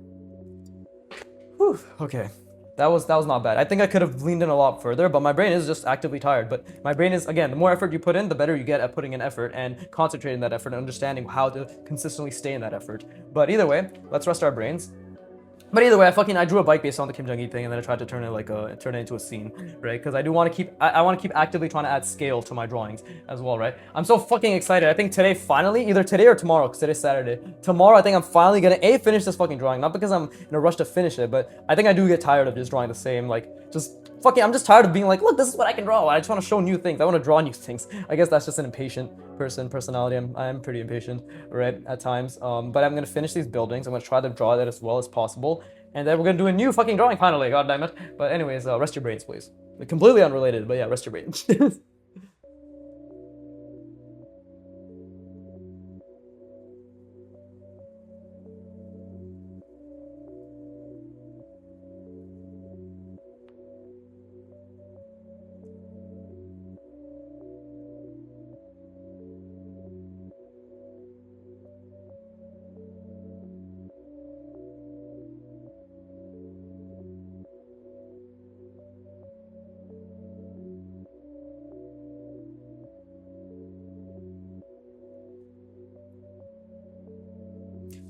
Whew, okay. That was not bad. I think I could have leaned in a lot further, but my brain is just actively tired. But my brain is, again, the more effort you put in, the better you get at putting in effort and concentrating that effort and understanding how to consistently stay in that effort. But either way, let's rest our brains. But either way, I drew a bike based on the Kim Jong-il thing, and then I tried to turn it into a scene, right? Because I do want to keep, I want to keep actively trying to add scale to my drawings as well, right? I'm so fucking excited. I think today, finally, either today or tomorrow, because today's Saturday. Tomorrow, I think I'm finally gonna finish this fucking drawing. Not because I'm in a rush to finish it, but I think I do get tired of just drawing the same, like, just fucking, I'm just tired of being like, look, this is what I can draw. I just want to show new things. I want to draw new things. I guess that's just an impatient personality. I'm pretty impatient, right, at times. But I'm gonna finish these buildings. I'm gonna try to draw that as well as possible. And then we're gonna do a new fucking drawing finally, god damn it. But anyways, rest your brains, please. Completely unrelated, but yeah, rest your brains.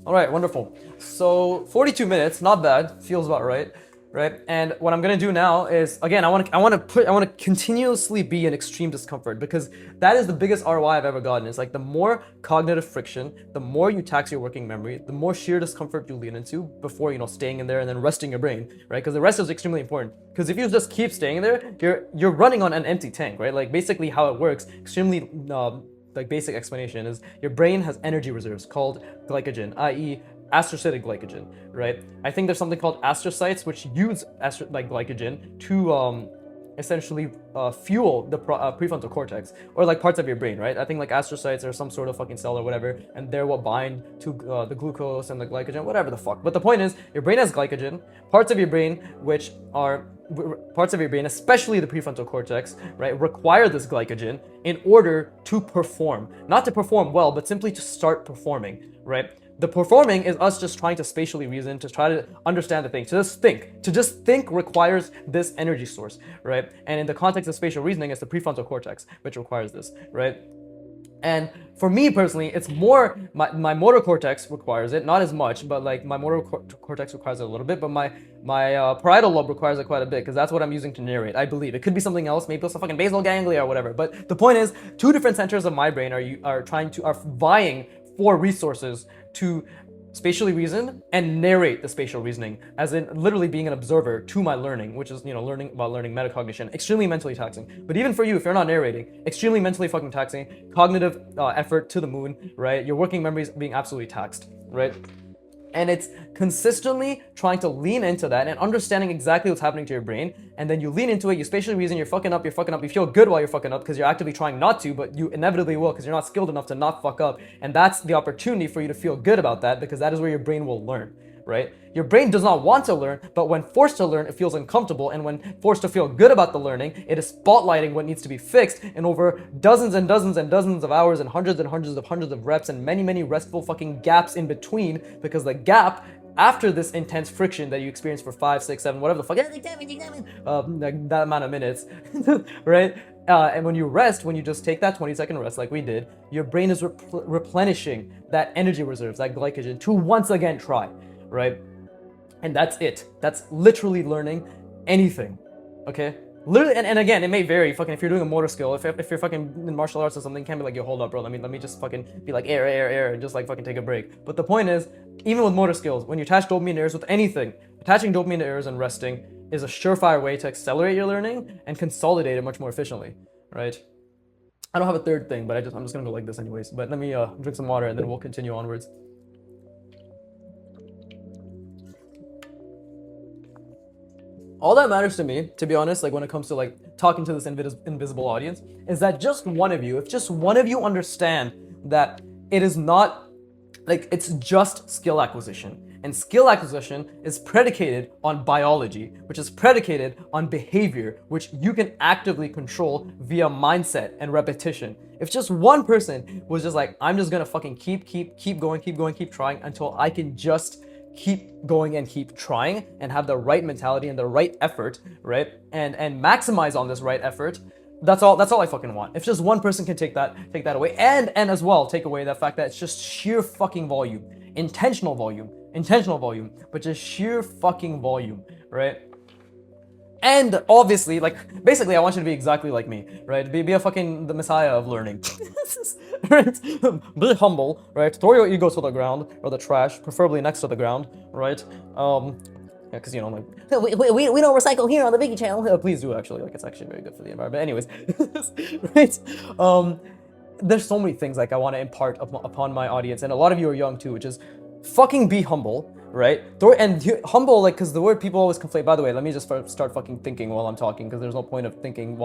All right, wonderful. So 42 minutes, not bad, feels about right, right? And what I'm gonna do now is, again, I want to continuously be in extreme discomfort, because that is the biggest ROI I've ever gotten. It's like the more cognitive friction, the more you tax your working memory, the more sheer discomfort you lean into before, staying in there and then resting your brain, right? Because the rest is extremely important. Because if you just keep staying there, you're running on an empty tank, right? Like basically how it works, extremely like basic explanation is your brain has energy reserves called glycogen, i.e. astrocytic glycogen, right? I think there's something called astrocytes which use glycogen to essentially fuel the prefrontal cortex, or like parts of your brain, right? I think like astrocytes are some sort of fucking cell or whatever, and they're what bind to the glucose and the glycogen, whatever the fuck. But the point is, your brain has glycogen, parts of your brain, especially the prefrontal cortex, right, require this glycogen in order to perform. Not to perform well, but simply to start performing, right? The performing is us just trying to spatially reason, to try to understand the thing, to just think. To just think requires this energy source, right? And in the context of spatial reasoning, it's the prefrontal cortex which requires this, right? And for me personally, it's more my motor cortex requires it, not as much, but like my motor cortex requires it a little bit, but my parietal lobe requires it quite a bit, because that's what I'm using to narrate. I believe it could be something else, maybe it's a fucking basal ganglia or whatever. But the point is, 2 different centers of my brain are vying for resources to spatially reason, and narrate the spatial reasoning, as in literally being an observer to my learning, which is, learning about learning metacognition, extremely mentally taxing. But even for you, if you're not narrating, extremely mentally fucking taxing, cognitive effort to the moon, right? Your working memory is being absolutely taxed, right? And it's consistently trying to lean into that and understanding exactly what's happening to your brain. And then you lean into it, you spatially reason, you're fucking up, you feel good while you're fucking up because you're actively trying not to, but you inevitably will because you're not skilled enough to not fuck up. And that's the opportunity for you to feel good about that, because that is where your brain will learn, right? Your brain does not want to learn, but when forced to learn, it feels uncomfortable. And when forced to feel good about the learning, it is spotlighting what needs to be fixed. And over dozens and dozens and dozens of hours and hundreds of reps and many, many restful fucking gaps in between, because the gap after this intense friction that you experience for 5, 6, 7, whatever the fuck, like that amount of minutes, right? And when you rest, when you just take that 20-second rest like we did, your brain is replenishing that energy reserves, that glycogen, to once again try, right? And that's it. That's literally learning anything, okay? Literally, and again, it may vary. Fucking, if you're doing a motor skill, if you're fucking in martial arts or something, it can't be like, yo, hold up, bro. Let me just fucking be like air, and just like fucking take a break. But the point is, even with motor skills, when you attach dopamine to errors with anything, attaching dopamine to errors and resting is a surefire way to accelerate your learning and consolidate it much more efficiently, right? I don't have a third thing, but I'm just gonna go like this anyways. But let me drink some water and then we'll continue onwards. All that matters to me, to be honest, like when it comes to like talking to this invisible audience, is that just one of you, if just one of you understand that it is not, like, it's just skill acquisition. And skill acquisition is predicated on biology, which is predicated on behavior, which you can actively control via mindset and repetition. If just one person was just like, I'm just gonna fucking keep going, keep trying until I can just keep going and keep trying and have the right mentality and the right effort, right? And maximize on this right effort. That's all I fucking want. If just one person can take that away, and as well take away the fact that it's just sheer fucking volume, intentional volume, but just sheer fucking volume, right? And obviously, like, basically, I want you to be exactly like me, right? Be a fucking the messiah of learning, right? Be humble, right? Throw your ego to the ground, or the trash, preferably next to the ground, right? Yeah, because, like, we don't recycle here on the Biggie channel. Please do, actually. Like, it's actually very good for the environment. Anyways, right? There's so many things, like, I want to impart upon my audience, and a lot of you are young, too, which is fucking be humble, right? Humble, like, because the word people always conflate. By the way, let me just start fucking thinking while I'm talking, because there's no point of thinking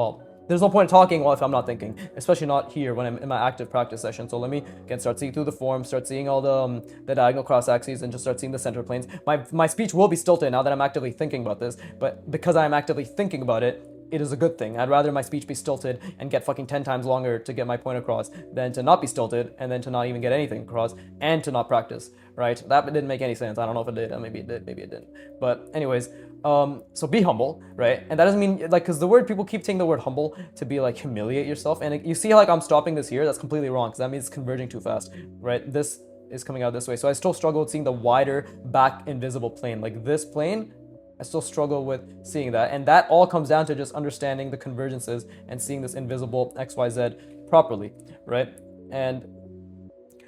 there's no point in talking if I'm not thinking, especially not here when I'm in my active practice session. So let me again start seeing through the form, start seeing all the diagonal cross axes, and just start seeing the center planes. My speech will be stilted now that I'm actively thinking about this, but because I'm actively thinking about it, it is a good thing. I'd rather my speech be stilted and get fucking 10 times longer to get my point across than to not be stilted and then to not even get anything across and to not practice, right? That didn't make any sense. I don't know if it did. Maybe it did. Maybe it didn't. But anyways, so be humble, right? And that doesn't mean, like, because the word, people keep taking the word humble to be like humiliate yourself. And you see how, like, I'm stopping this here? That's completely wrong, because that means it's converging too fast, right? This is coming out this way. So I still struggle with seeing the wider back invisible plane. Like this plane, I still struggle with seeing that. And that all comes down to just understanding the convergences and seeing this invisible XYZ properly, right? And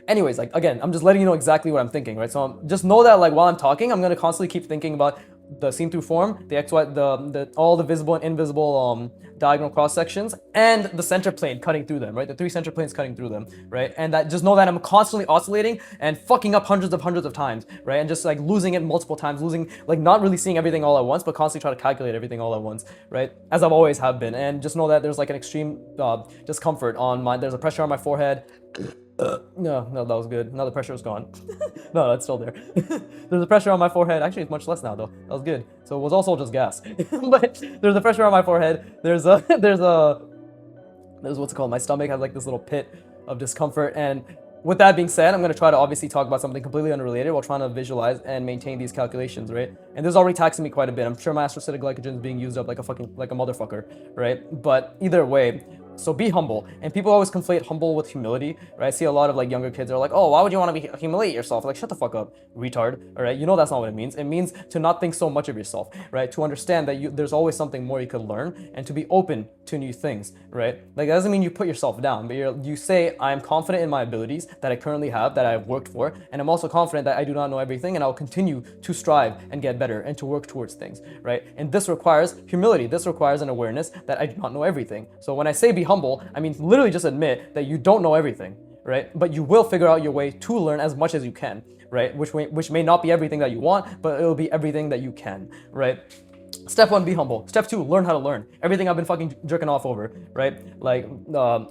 anyways, like, again, I'm just letting you know exactly what I'm thinking, right? So just know that, like, while I'm talking, I'm going to constantly keep thinking about the seen through form, the XY, the all the visible and invisible diagonal cross sections, and the center plane cutting through them, right? The 3 center planes cutting through them, right? And that, just know that I'm constantly oscillating and fucking up hundreds of times, right? And just like losing it multiple times, like not really seeing everything all at once, but constantly trying to calculate everything all at once, right? As I've always have been. And just know that there's like an extreme discomfort on there's a pressure on my forehead. No, that was good. Now the pressure is gone. No, that's still there. There's a pressure on my forehead. Actually, it's much less now, though. That was good. So it was also just gas. But there's a pressure on my forehead. There's what's it called? My stomach has like this little pit of discomfort. And with that being said, I'm going to try to obviously talk about something completely unrelated while trying to visualize and maintain these calculations, right? And this is already taxing me quite a bit. I'm sure my astrocytic glycogen is being used up like a motherfucker, right? But either way, So be humble. And people always conflate humble with humility, right? I see a lot of like younger kids are like, oh, why would you want to humiliate yourself? Like, shut the fuck up, retard. All right, you know that's not what it means. It means to not think so much of yourself, right? To understand that there's always something more you could learn, and to be open to new things, right? Like, that doesn't mean you put yourself down, but you say, I'm confident in my abilities that I currently have, that I've worked for, and I'm also confident that I do not know everything, and I'll continue to strive and get better and to work towards things, right? And this requires humility. This requires an awareness that I do not know everything. So when I say be humble, I mean literally just admit that you don't know everything, right? But you will figure out your way to learn as much as you can, right? Which may not be everything that you want, but it'll be everything that you can, right? Step 1, be humble. Step 2, learn how to learn. Everything I've been fucking jerking off over, right? Like,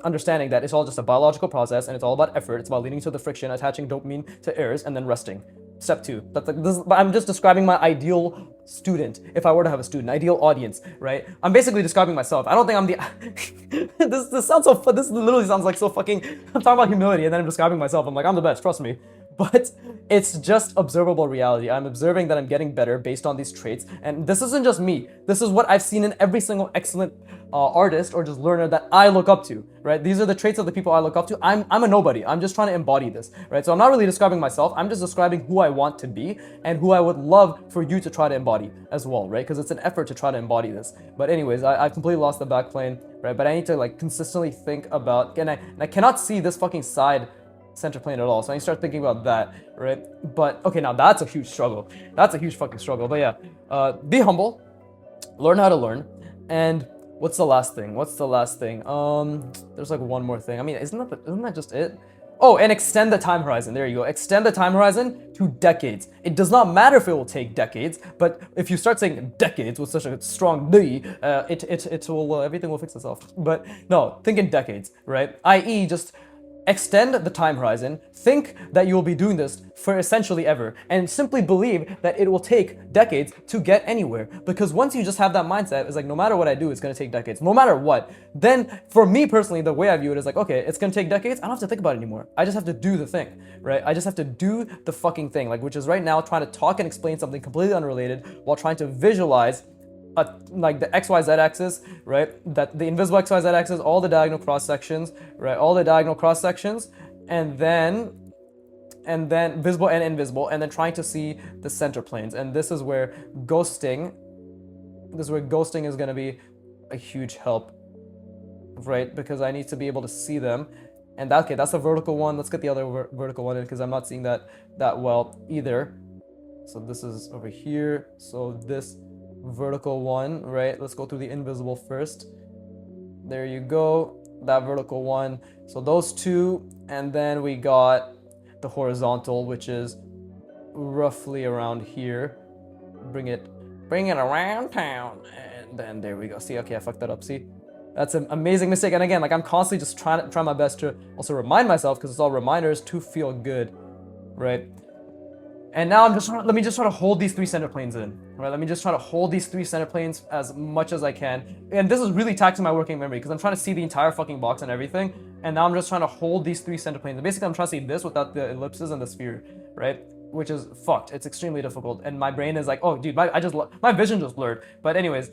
understanding that it's all just a biological process and it's all about effort. It's about leading to the friction, attaching dopamine to errors, and then resting. Step 2. That's like this. I'm just describing my ideal student. If I were to have a student, ideal audience, right? I'm basically describing myself. I don't think I'm the. this sounds so. This literally sounds like so fucking. I'm talking about humility, and then I'm describing myself. I'm like, I'm the best. Trust me. But it's just observable reality. I'm observing that I'm getting better based on these traits. And this isn't just me. This is what I've seen in every single excellent artist or just learner that I look up to, right? These are the traits of the people I look up to. I'm a nobody. I'm just trying to embody this, right? So I'm not really describing myself. I'm just describing who I want to be and who I would love for you to try to embody as well, right? Because it's an effort to try to embody this. But anyways, I completely lost the backplane, right? But I need to like consistently think about, and I cannot see this fucking side center plane at all, so I need to start thinking about that, right? But okay, now that's a huge struggle. That's a huge fucking struggle. But yeah, be humble, learn how to learn, and what's the last thing? There's like one more thing. I mean, isn't that just it? Oh, and extend the time horizon. There you go. Extend the time horizon to decades. It does not matter if it will take decades, but if you start saying decades with such a strong D, it will everything will fix itself. But no, think in decades, right? I.e., just extend the time horizon, think that you will be doing this for essentially ever, and simply believe that it will take decades to get anywhere. Because once you just have that mindset, it's like, no matter what I do, it's gonna take decades. No matter what. Then, for me personally, the way I view it is like, okay, it's gonna take decades, I don't have to think about it anymore. I just have to do the thing, right? I just have to do the fucking thing, like, which is right now trying to talk and explain something completely unrelated while trying to visualize like the XYZ axis, right? That the invisible XYZ axis, all the diagonal cross sections, right? All the diagonal cross sections, and then visible and invisible, and then trying to see the center planes. And this is where ghosting is gonna be a huge help, right? Because I need to be able to see them. And that's a vertical one. Let's get the other vertical one in because I'm not seeing that well either. So this is over here. So this vertical one, right? Let's go through the invisible first. There you go, that vertical one. So those two, and then we got the horizontal, which is roughly around here. Bring it around town, and then there we go. See, okay, I fucked that up. See, that's an amazing mistake. And again, like, I'm constantly just trying my best to also remind myself, because it's all reminders to feel good, right? And now let me just try to hold these 3 center planes in, right? Let me just try to hold these 3 center planes as much as I can. And this is really taxing my working memory because I'm trying to see the entire fucking box and everything. And now I'm just trying to hold these 3 center planes. And basically, I'm trying to see this without the ellipses and the sphere, right? Which is fucked. It's extremely difficult. And my brain is like, oh, dude, my vision just blurred. But anyways,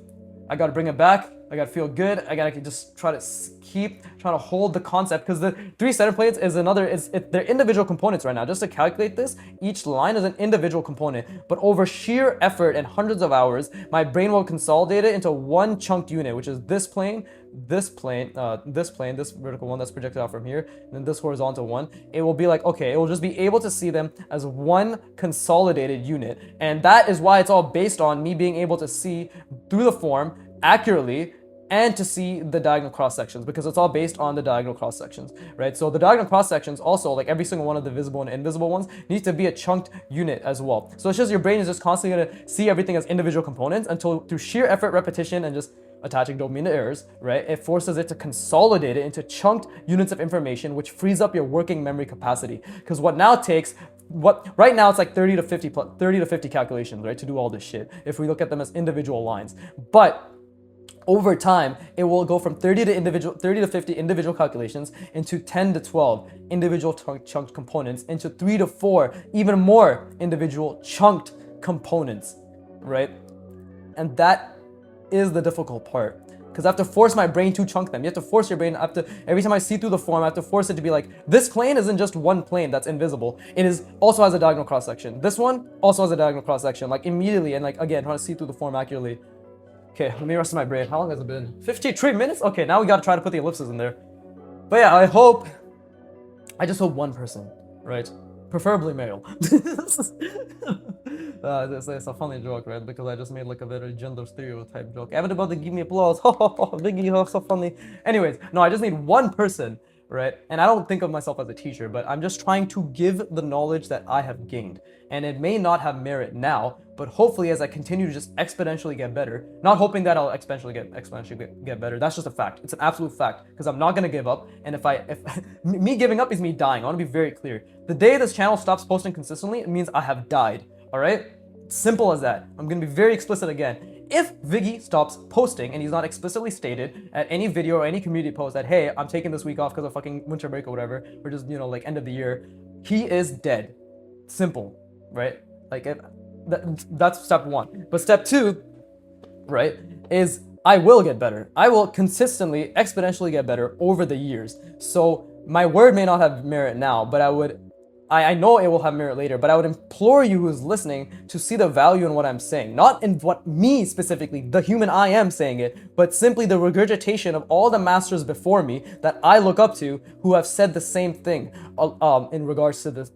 I gotta bring it back. I gotta feel good. I gotta just try to keep trying to hold the concept, because the 3 center plates is they're individual components right now. Just to calculate this, each line is an individual component, but over sheer effort and hundreds of hours, my brain will consolidate it into one chunked unit, which is this plane, this vertical one that's projected out from here, and then this horizontal one. It will be like, okay, it will just be able to see them as one consolidated unit. And that is why it's all based on me being able to see through the form accurately and to see the diagonal cross sections, because it's all based on the diagonal cross sections, right? So the diagonal cross sections also, like every single one of the visible and invisible ones, needs to be a chunked unit as well. So it's just your brain is just constantly gonna see everything as individual components until, through sheer effort, repetition, and just attaching dopamine to errors, right, it forces it to consolidate it into chunked units of information, which frees up your working memory capacity. Because right now it's like 30 to 50 calculations, right, to do all this shit, if we look at them as individual lines. But over time, it will go from 30 to 50 individual calculations into 10 to 12 individual chunked components, into 3 to 4 even more individual chunked components, right? And that is the difficult part, because I have to force my brain to chunk them. You have to force your brain. I have to, every time I see through the form, I have to force it to be like, this plane isn't just one plane that's invisible. It is also has a diagonal cross section. This one also has a diagonal cross section, like immediately, and like again, trying to see through the form accurately. Okay, let me rest my brain. How long has it been? 53 minutes? Okay, now we gotta try to put the ellipses in there. But yeah, I just hope one person, right? Preferably male. It's a funny joke, right? Because I just made like a very gender stereotype joke. Everybody give me applause. Biggie, so funny. Anyways, no, I just need one person, right? And I don't think of myself as a teacher, but I'm just trying to give the knowledge that I have gained. And it may not have merit now, but hopefully as I continue to just exponentially get better, not hoping that I'll exponentially get better. That's just a fact. It's an absolute fact, because I'm not gonna give up. And if me giving up is me dying. I want to be very clear. The day this channel stops posting consistently, it means I have died. All right? Simple as that. I'm gonna be very explicit again. If Viggy stops posting and he's not explicitly stated at any video or any community post that, hey, I'm taking this week off because of fucking winter break or whatever, or just, you know, like end of the year, he is dead. Simple, right? Like that's step one. But step two, right, is I will get better. I will consistently, exponentially get better over the years. So my word may not have merit now, but I know it will have merit later, but I would implore you who's listening to see the value in what I'm saying. Not in what me specifically, the human I am saying it, but simply the regurgitation of all the masters before me that I look up to who have said the same thing in regards to the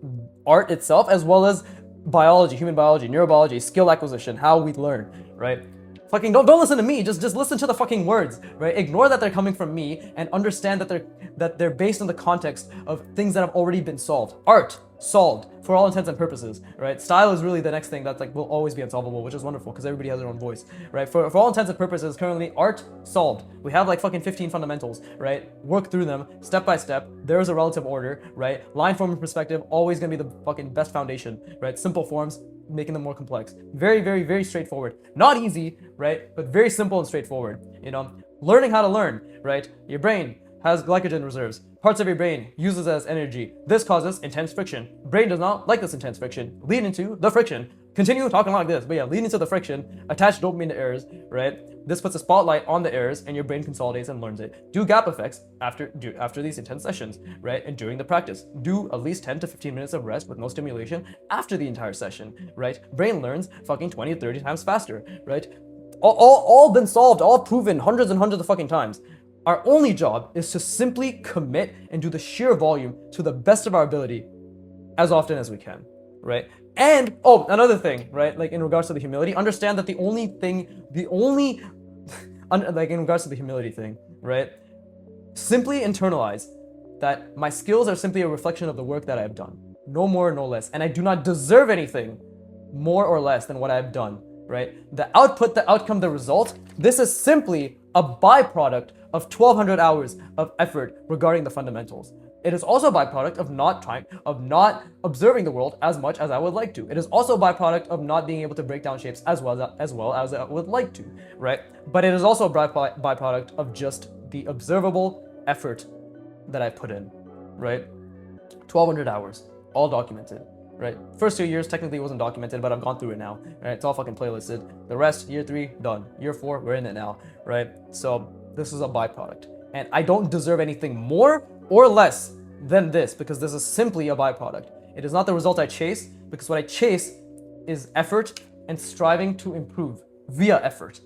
art itself, as well as biology, human biology, neurobiology, skill acquisition, how we learn, right? Fucking don't listen to me. Just listen to the fucking words, right? Ignore that they're coming from me and understand that they're based on the context of things that have already been solved. Art solved for all intents and purposes, right? Style is really the next thing that like will always be unsolvable, which is wonderful because everybody has their own voice, right? For all intents and purposes, currently art solved. We have like fucking 15 fundamentals, right? Work through them step by step. There is a relative order, right? Line form and perspective always gonna be the fucking best foundation, right? Simple forms, making them more complex. Very, very, very straightforward. Not easy, right? But very simple and straightforward. You know, learning how to learn, right? Your brain has glycogen reserves. Parts of your brain uses it as energy. This causes intense friction. Brain does not like this intense friction. Lead into the friction. Continue talking like this, but yeah, lead into the friction. Attach dopamine to errors, right? This puts a spotlight on the errors and your brain consolidates and learns it. Do gap effects after these intense sessions, right? And during the practice. Do at least 10 to 15 minutes of rest with no stimulation after the entire session, right? Brain learns fucking 20 to 30 times faster, right? All been solved, all proven hundreds and hundreds of fucking times. Our only job is to simply commit and do the sheer volume to the best of our ability as often as we can, right? And, oh, another thing, right? Like in regards to the humility, understand that like in regards to the humility thing, right? Simply internalize that my skills are simply a reflection of the work that I have done. No more, no less. And I do not deserve anything more or less than what I have done, right? The output, the outcome, the result, this is simply a byproduct of 1,200 hours of effort regarding the fundamentals. It is also a byproduct of not observing the world as much as I would like to. It is also a byproduct of not being able to break down shapes as well as I would like to, right? But it is also a byproduct of just the observable effort that I put in, right? 1,200 hours, all documented, right? First 2 years technically wasn't documented, but I've gone through it now, right? It's all fucking playlisted. The rest, year 3, done. Year 4, we're in it now, right? So this is a byproduct. And I don't deserve anything more or less than this because this is simply a byproduct. It is not the result I chase because what I chase is effort and striving to improve via effort.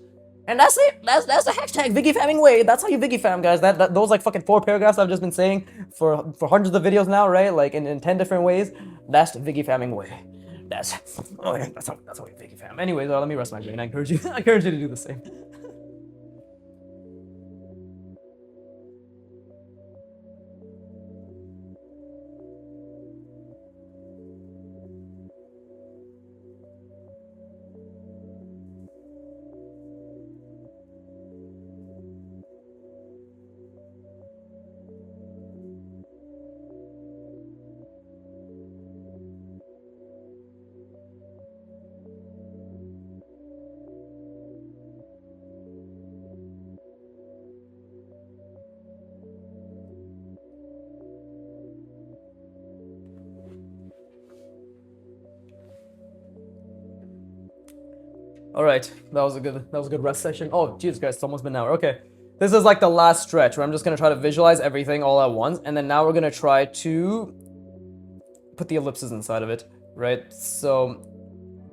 And that's it. That's the hashtag Viggy Famming way. That's how you Viggy Fam, guys. Those like fucking 4 paragraphs I've just been saying for hundreds of videos now, right? Like in 10 different ways. That's the Viggy Famming way. That's how we Viggy Fam. Anyways, let me rest my brain. I encourage you to do the same. All right, that was a good rest session. Oh, Jesus Christ, it's almost been an hour. Okay, This is like the last stretch where I'm just gonna try to visualize everything all at once, and then now we're gonna try to put the ellipses inside of it, right? So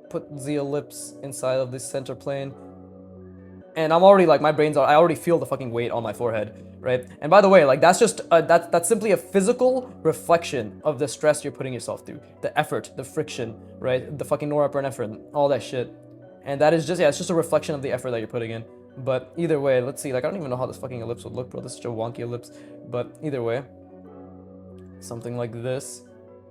put the ellipse inside of this center plane. And I'm already like, I already feel the fucking weight on my forehead, right? And by the way, like that's just that's simply a physical reflection of the stress you're putting yourself through, the effort, the friction, right? The fucking norepinephrine, all that shit. And that is just, yeah, it's just a reflection of the effort that you're putting in. But either way, let's see, like I don't even know how this fucking ellipse would look, bro. This is such a wonky ellipse. But either way, something like this,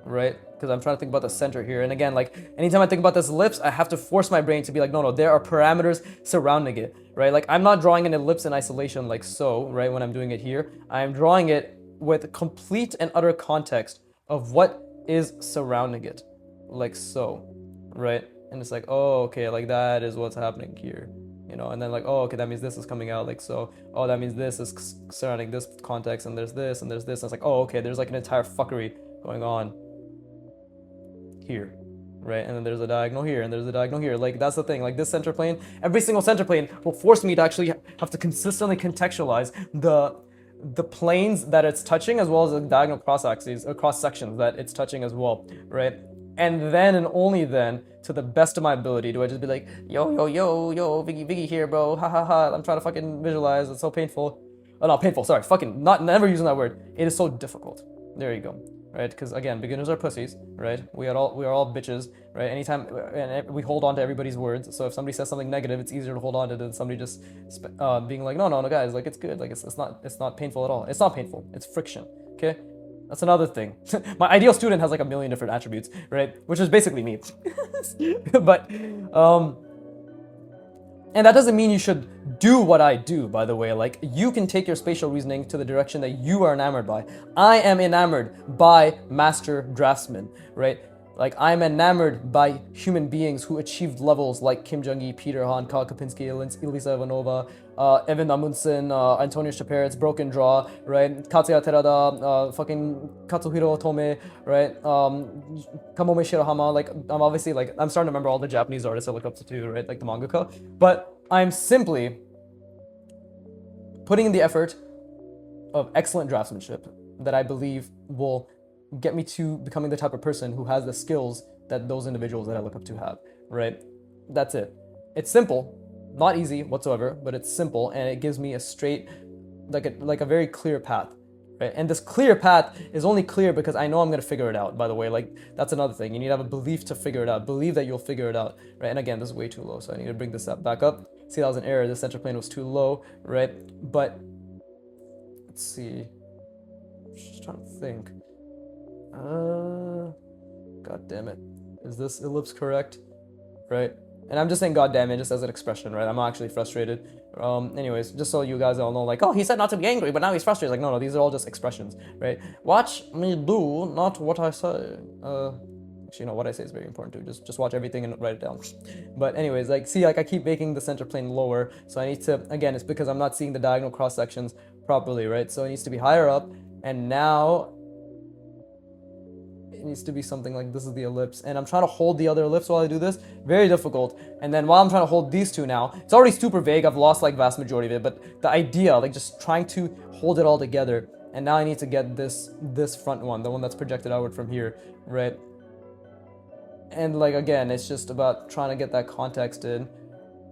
right? Because I'm trying to think about the center here. And again, like anytime I think about this ellipse, I have to force my brain to be like, no, there are parameters surrounding it, right? Like I'm not drawing an ellipse in isolation like so, right? When I'm doing it here, I'm drawing it with complete and utter context of what is surrounding it, like so, right? And it's like, oh, okay, like that is what's happening here, you know? And then like, oh, okay, that means this is coming out like so. Oh, that means this is surrounding this context, and there's this, and there's this. And it's like, oh, okay, there's like an entire fuckery going on here, right? And then there's a diagonal here, and there's a diagonal here. Like that's the thing, like this center plane, every single center plane will force me to actually have to consistently contextualize the planes that it's touching, as well as the diagonal cross axes or cross sections that it's touching as well, right? And then and only then, to the best of my ability, do I just be like, yo, Viggy here, bro, ha ha ha, I'm trying to fucking visualize, it's so painful. Oh, not painful, sorry, fucking, never using that word. It is so difficult. There you go. Right? Because again, beginners are pussies, right? We are all bitches, right? Anytime, and we hold on to everybody's words. So if somebody says something negative, it's easier to hold on to than somebody just being like, no, guys, like it's good, like it's not painful at all. It's not painful. It's friction. Okay, that's another thing. My ideal student has like a million different attributes, right? Which is basically me. But and that doesn't mean you should do what I do, by the way. Like, you can take your spatial reasoning to the direction that you are enamored by. I am enamored by master draftsmen, right? Like, I'm enamored by human beings who achieved levels like Kim Jong-il, Peter Han, Kyle Kapinski, Elisa Ivanova, Evan Amundsen, Antonio Shaperitz, Broken Draw, right? Katsuya Terada, fucking Katsuhiro Otome, right? Kamome Shirahama. Like, I'm obviously, like, I'm starting to remember all the Japanese artists I look up to too, right? Like the mangaka. But I'm simply putting in the effort of excellent draftsmanship that I believe will get me to becoming the type of person who has the skills that those individuals that I look up to have, right? That's it. It's simple, not easy whatsoever, but it's simple, and it gives me a straight, like a very clear path, right? And this clear path is only clear because I know I'm gonna figure it out, by the way. Like, that's another thing. You need to have a belief to figure it out. Believe that you'll figure it out, right? And again, this is way too low, so I need to bring this up back up. See, that was an error. The center plane was too low, right? But let's see. I'm just trying to think. God damn it. Is this ellipse correct? Right? And I'm just saying god damn it just as an expression, right? I'm not actually frustrated. Anyways, just so you guys all know, like, oh, he said not to be angry, but now he's frustrated. Like, no, these are all just expressions, right? Watch me do, not what I say. Actually, no, what I say is very important too. Just watch everything and write it down. But anyways, like, see, like, I keep making the center plane lower, so I need to, again, it's because I'm not seeing the diagonal cross sections properly, right? So it needs to be higher up, and now it needs to be something like this is the ellipse, and I'm trying to hold the other ellipse while I do this. Very difficult. And then while I'm trying to hold these two now, it's already super vague. I've lost like vast majority of it, but the idea, like just trying to hold it all together. And now I need to get this front one, the one that's projected outward from here, right? And like, again, it's just about trying to get that context in.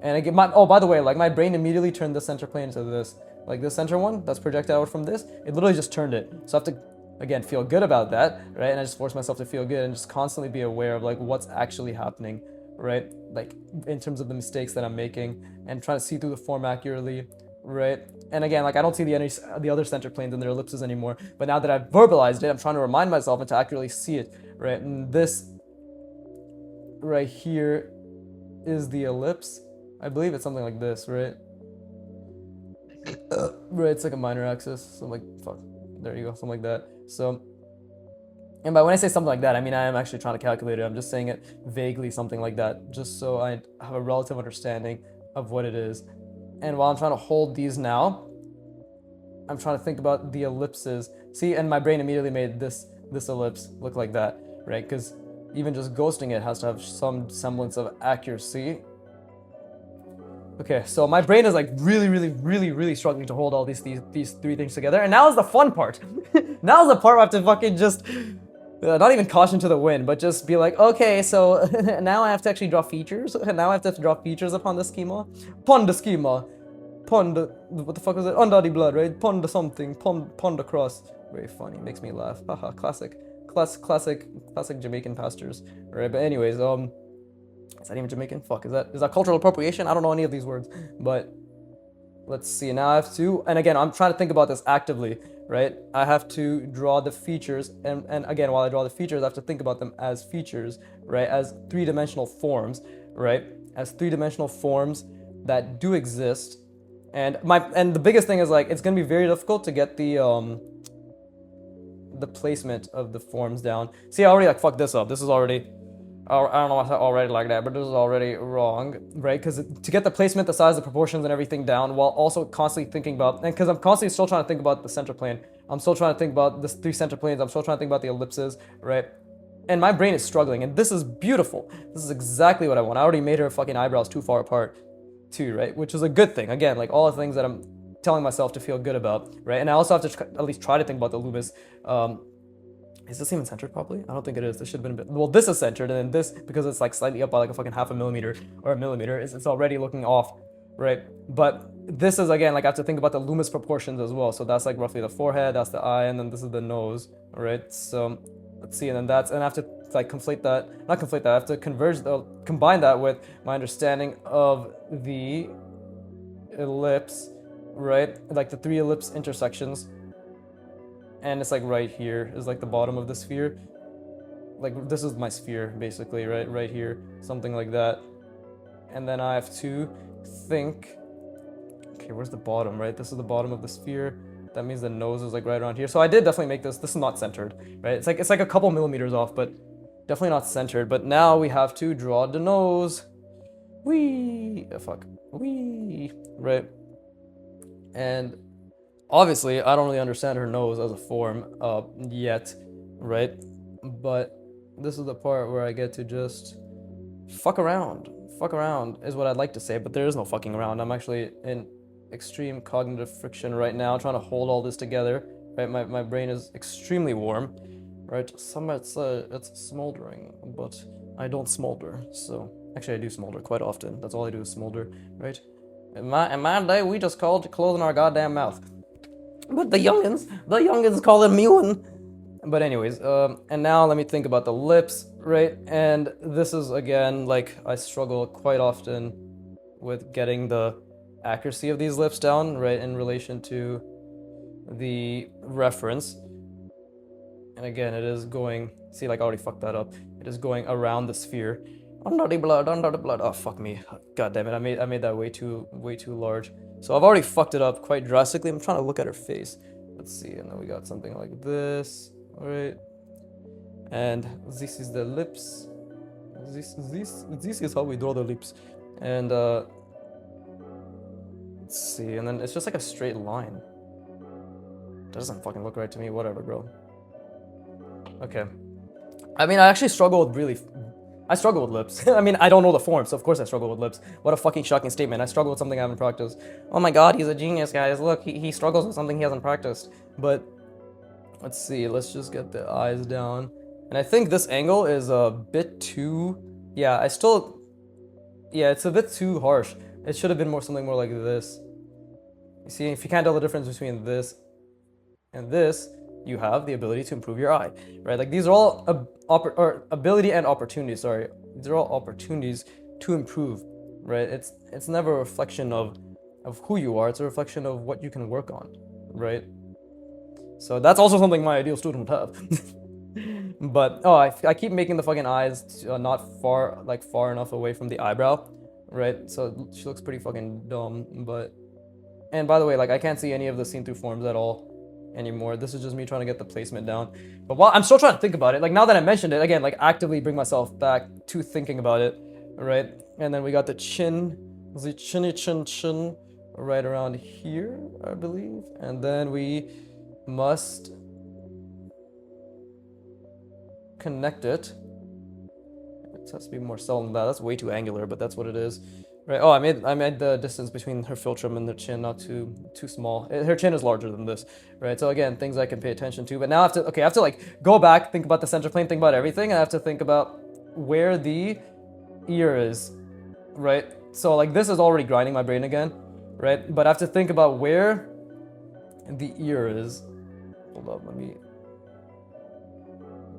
And I get oh, by the way, like my brain immediately turned the center plane into this. Like this center one that's projected out from this, it literally just turned it. So I have to, again, feel good about that, right? And I just force myself to feel good and just constantly be aware of like what's actually happening, right? Like in terms of the mistakes that I'm making, and try to see through the form accurately, right? And again, like I don't see the other center planes and their ellipses anymore, but now that I've verbalized it, I'm trying to remind myself and to accurately see it, right? And this right here is the ellipse. I believe it's something like this, right? Right, it's like a minor axis, so I'm like, fuck, there you go, something like that. So, and by when I say something like that, I mean I am actually trying to calculate it. I'm just saying it vaguely, something like that, just so I have a relative understanding of what it is. And while I'm trying to hold these now, I'm trying to think about the ellipses. See, and my brain immediately made this ellipse look like that, right? Because even just ghosting it has to have some semblance of accuracy. Okay, so my brain is like really struggling to hold all these three things together, and now is the fun part. Now is the part where I have to fucking just not even caution to the wind, but just be like, okay, so now I have to actually draw features. Now I have to draw features upon the schema. Upon the schema. Pond, what the fuck was it? Under the blood, right? Pond the something, pond across. Very funny, makes me laugh. Haha, classic Jamaican pastors, right? But anyways, is that even Jamaican? Fuck, is that cultural appropriation? I don't know any of these words, but let's see. Now I have to, and again, I'm trying to think about this actively, right? I have to draw the features, and again, while I draw the features, I have to think about them as features, right? As three-dimensional forms, right? As three-dimensional forms that do exist. And the biggest thing is like it's gonna be very difficult to get the placement of the forms down. See, I already like fucked this up. This is already, I don't know why I said already like that, but this is already wrong, right? Because to get the placement, the size, the proportions, and everything down, while also constantly thinking about, and because I'm constantly still trying to think about the center plane, I'm still trying to think about the three center planes, I'm still trying to think about the ellipses, right? And my brain is struggling, and this is beautiful. This is exactly what I want. I already made her fucking eyebrows too far apart, too, right? Which is a good thing. Again, like all the things that I'm telling myself to feel good about, right? And I also have to at least try to think about the loomis. Is this even centered properly? I don't think it is. This should have been a bit. Well, this is centered, and then this, because it's like slightly up by like a fucking half a millimeter or a millimeter, it's already looking off, right? But this is again like I have to think about the loomis proportions as well. So that's like roughly the forehead, that's the eye, and then this is the nose, right? So let's see, and then that's, and I have to like conflate that, not conflate that. I have to combine that with my understanding of the ellipse, right? Like the three ellipse intersections. And it's like right here is like the bottom of the sphere. Like this is my sphere basically, right? Right here, something like that. And then I have to think, okay, where's the bottom, right? This is the bottom of the sphere. That means the nose is like right around here. So I did definitely make this. This is not centered, right? It's like a couple millimeters off, but definitely not centered. But now we have to draw the nose. Wee, fuck, wee, right? And obviously, I don't really understand her nose as a form yet, right? But this is the part where I get to just fuck around. Fuck around is what I'd like to say, but there is no fucking around. I'm actually in extreme cognitive friction right now, trying to hold all this together, right? My brain is extremely warm, right? Some might say it's smoldering, but I don't smolder, so... Actually, I do smolder quite often. That's all I do is smolder, right? In my day, we just called it closing our goddamn mouth. But the youngins call it mewing. But anyways, and now let me think about the lips, right? And this is, again, like, I struggle quite often with getting the accuracy of these lips down, right, in relation to the reference. And again, it is going, see, like, I already fucked that up. It is going around the sphere. Under the blood, under the blood. Oh, fuck me. God damn it, I made that way too large. So I've already fucked it up quite drastically. I'm trying to look at her face. Let's see, and then we got something like this, right? And this is the lips. This is how we draw the lips. And let's see, and then it's just like a straight line. Doesn't fucking look right to me. Whatever, bro. Okay. I mean, I actually struggle with I struggle with lips. I mean, I don't know the form, so of course I struggle with lips. What a fucking shocking statement. I struggle with something I haven't practiced. Oh my god, he's a genius, guys. Look, he struggles with something he hasn't practiced. But, let's see, let's just get the eyes down. And I think this angle is a bit too... Yeah, yeah, it's a bit too harsh. It should have been something more like this. You see, if you can't tell the difference between this and this, you have the ability to improve your eye, right? Like, these are all ability and opportunities, sorry. These are all opportunities to improve, right? It's never a reflection of who you are, it's a reflection of what you can work on, right? So that's also something my ideal student would have. But, oh, I keep making the fucking eyes not far enough away from the eyebrow, right? So she looks pretty fucking dumb, but... And by the way, like, I can't see any of the seen-through forms at all anymore. This is just me trying to get the placement down. But while I'm still trying to think about it, like, now that I mentioned it, again, like, actively bring myself back to thinking about it, right? And then we got the chin, the chin, right around here, I believe. And then we must connect it. It has to be more subtle than that. That's way too angular, but that's what it is. Right. Oh, I made the distance between her philtrum and the chin not too small. Her chin is larger than this, right? So again, things I can pay attention to. But now I have to like go back, think about the center plane, think about everything. I have to think about where the ear is, right? So like this is already grinding my brain again, right? But I have to think about where the ear is. Hold up, let me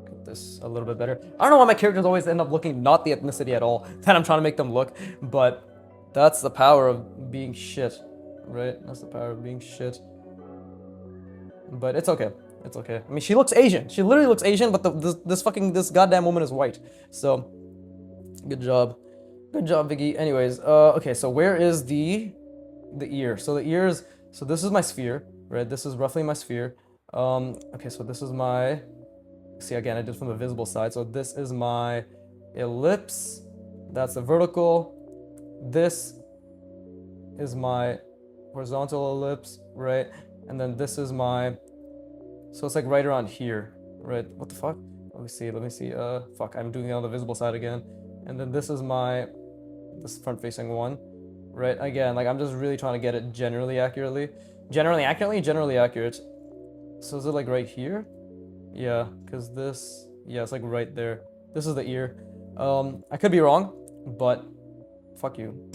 get this a little bit better. I don't know why my characters always end up looking not the ethnicity at all that I'm trying to make them look, but that's the power of being shit, right? That's the power of being shit. But it's okay. It's okay. I mean, she looks Asian. She literally looks Asian, but this goddamn woman is white. So, good job. Good job, Viggy. Anyways, okay, so where is the ear? So the ears, so this is my sphere, right? This is roughly my sphere. Okay, so this is my, see again, I did from the visible side. So this is my ellipse. That's the vertical. This is my horizontal ellipse, right? And then this is my, so it's like right around here, right? What the fuck? Let me see, fuck, I'm doing it on the visible side again. And then this is my, this front facing one, right? Again, like I'm just really trying to get it generally accurately. Generally accurate. So is it like right here? Yeah, because this, yeah, it's like right there. This is the ear. I could be wrong, but fuck you.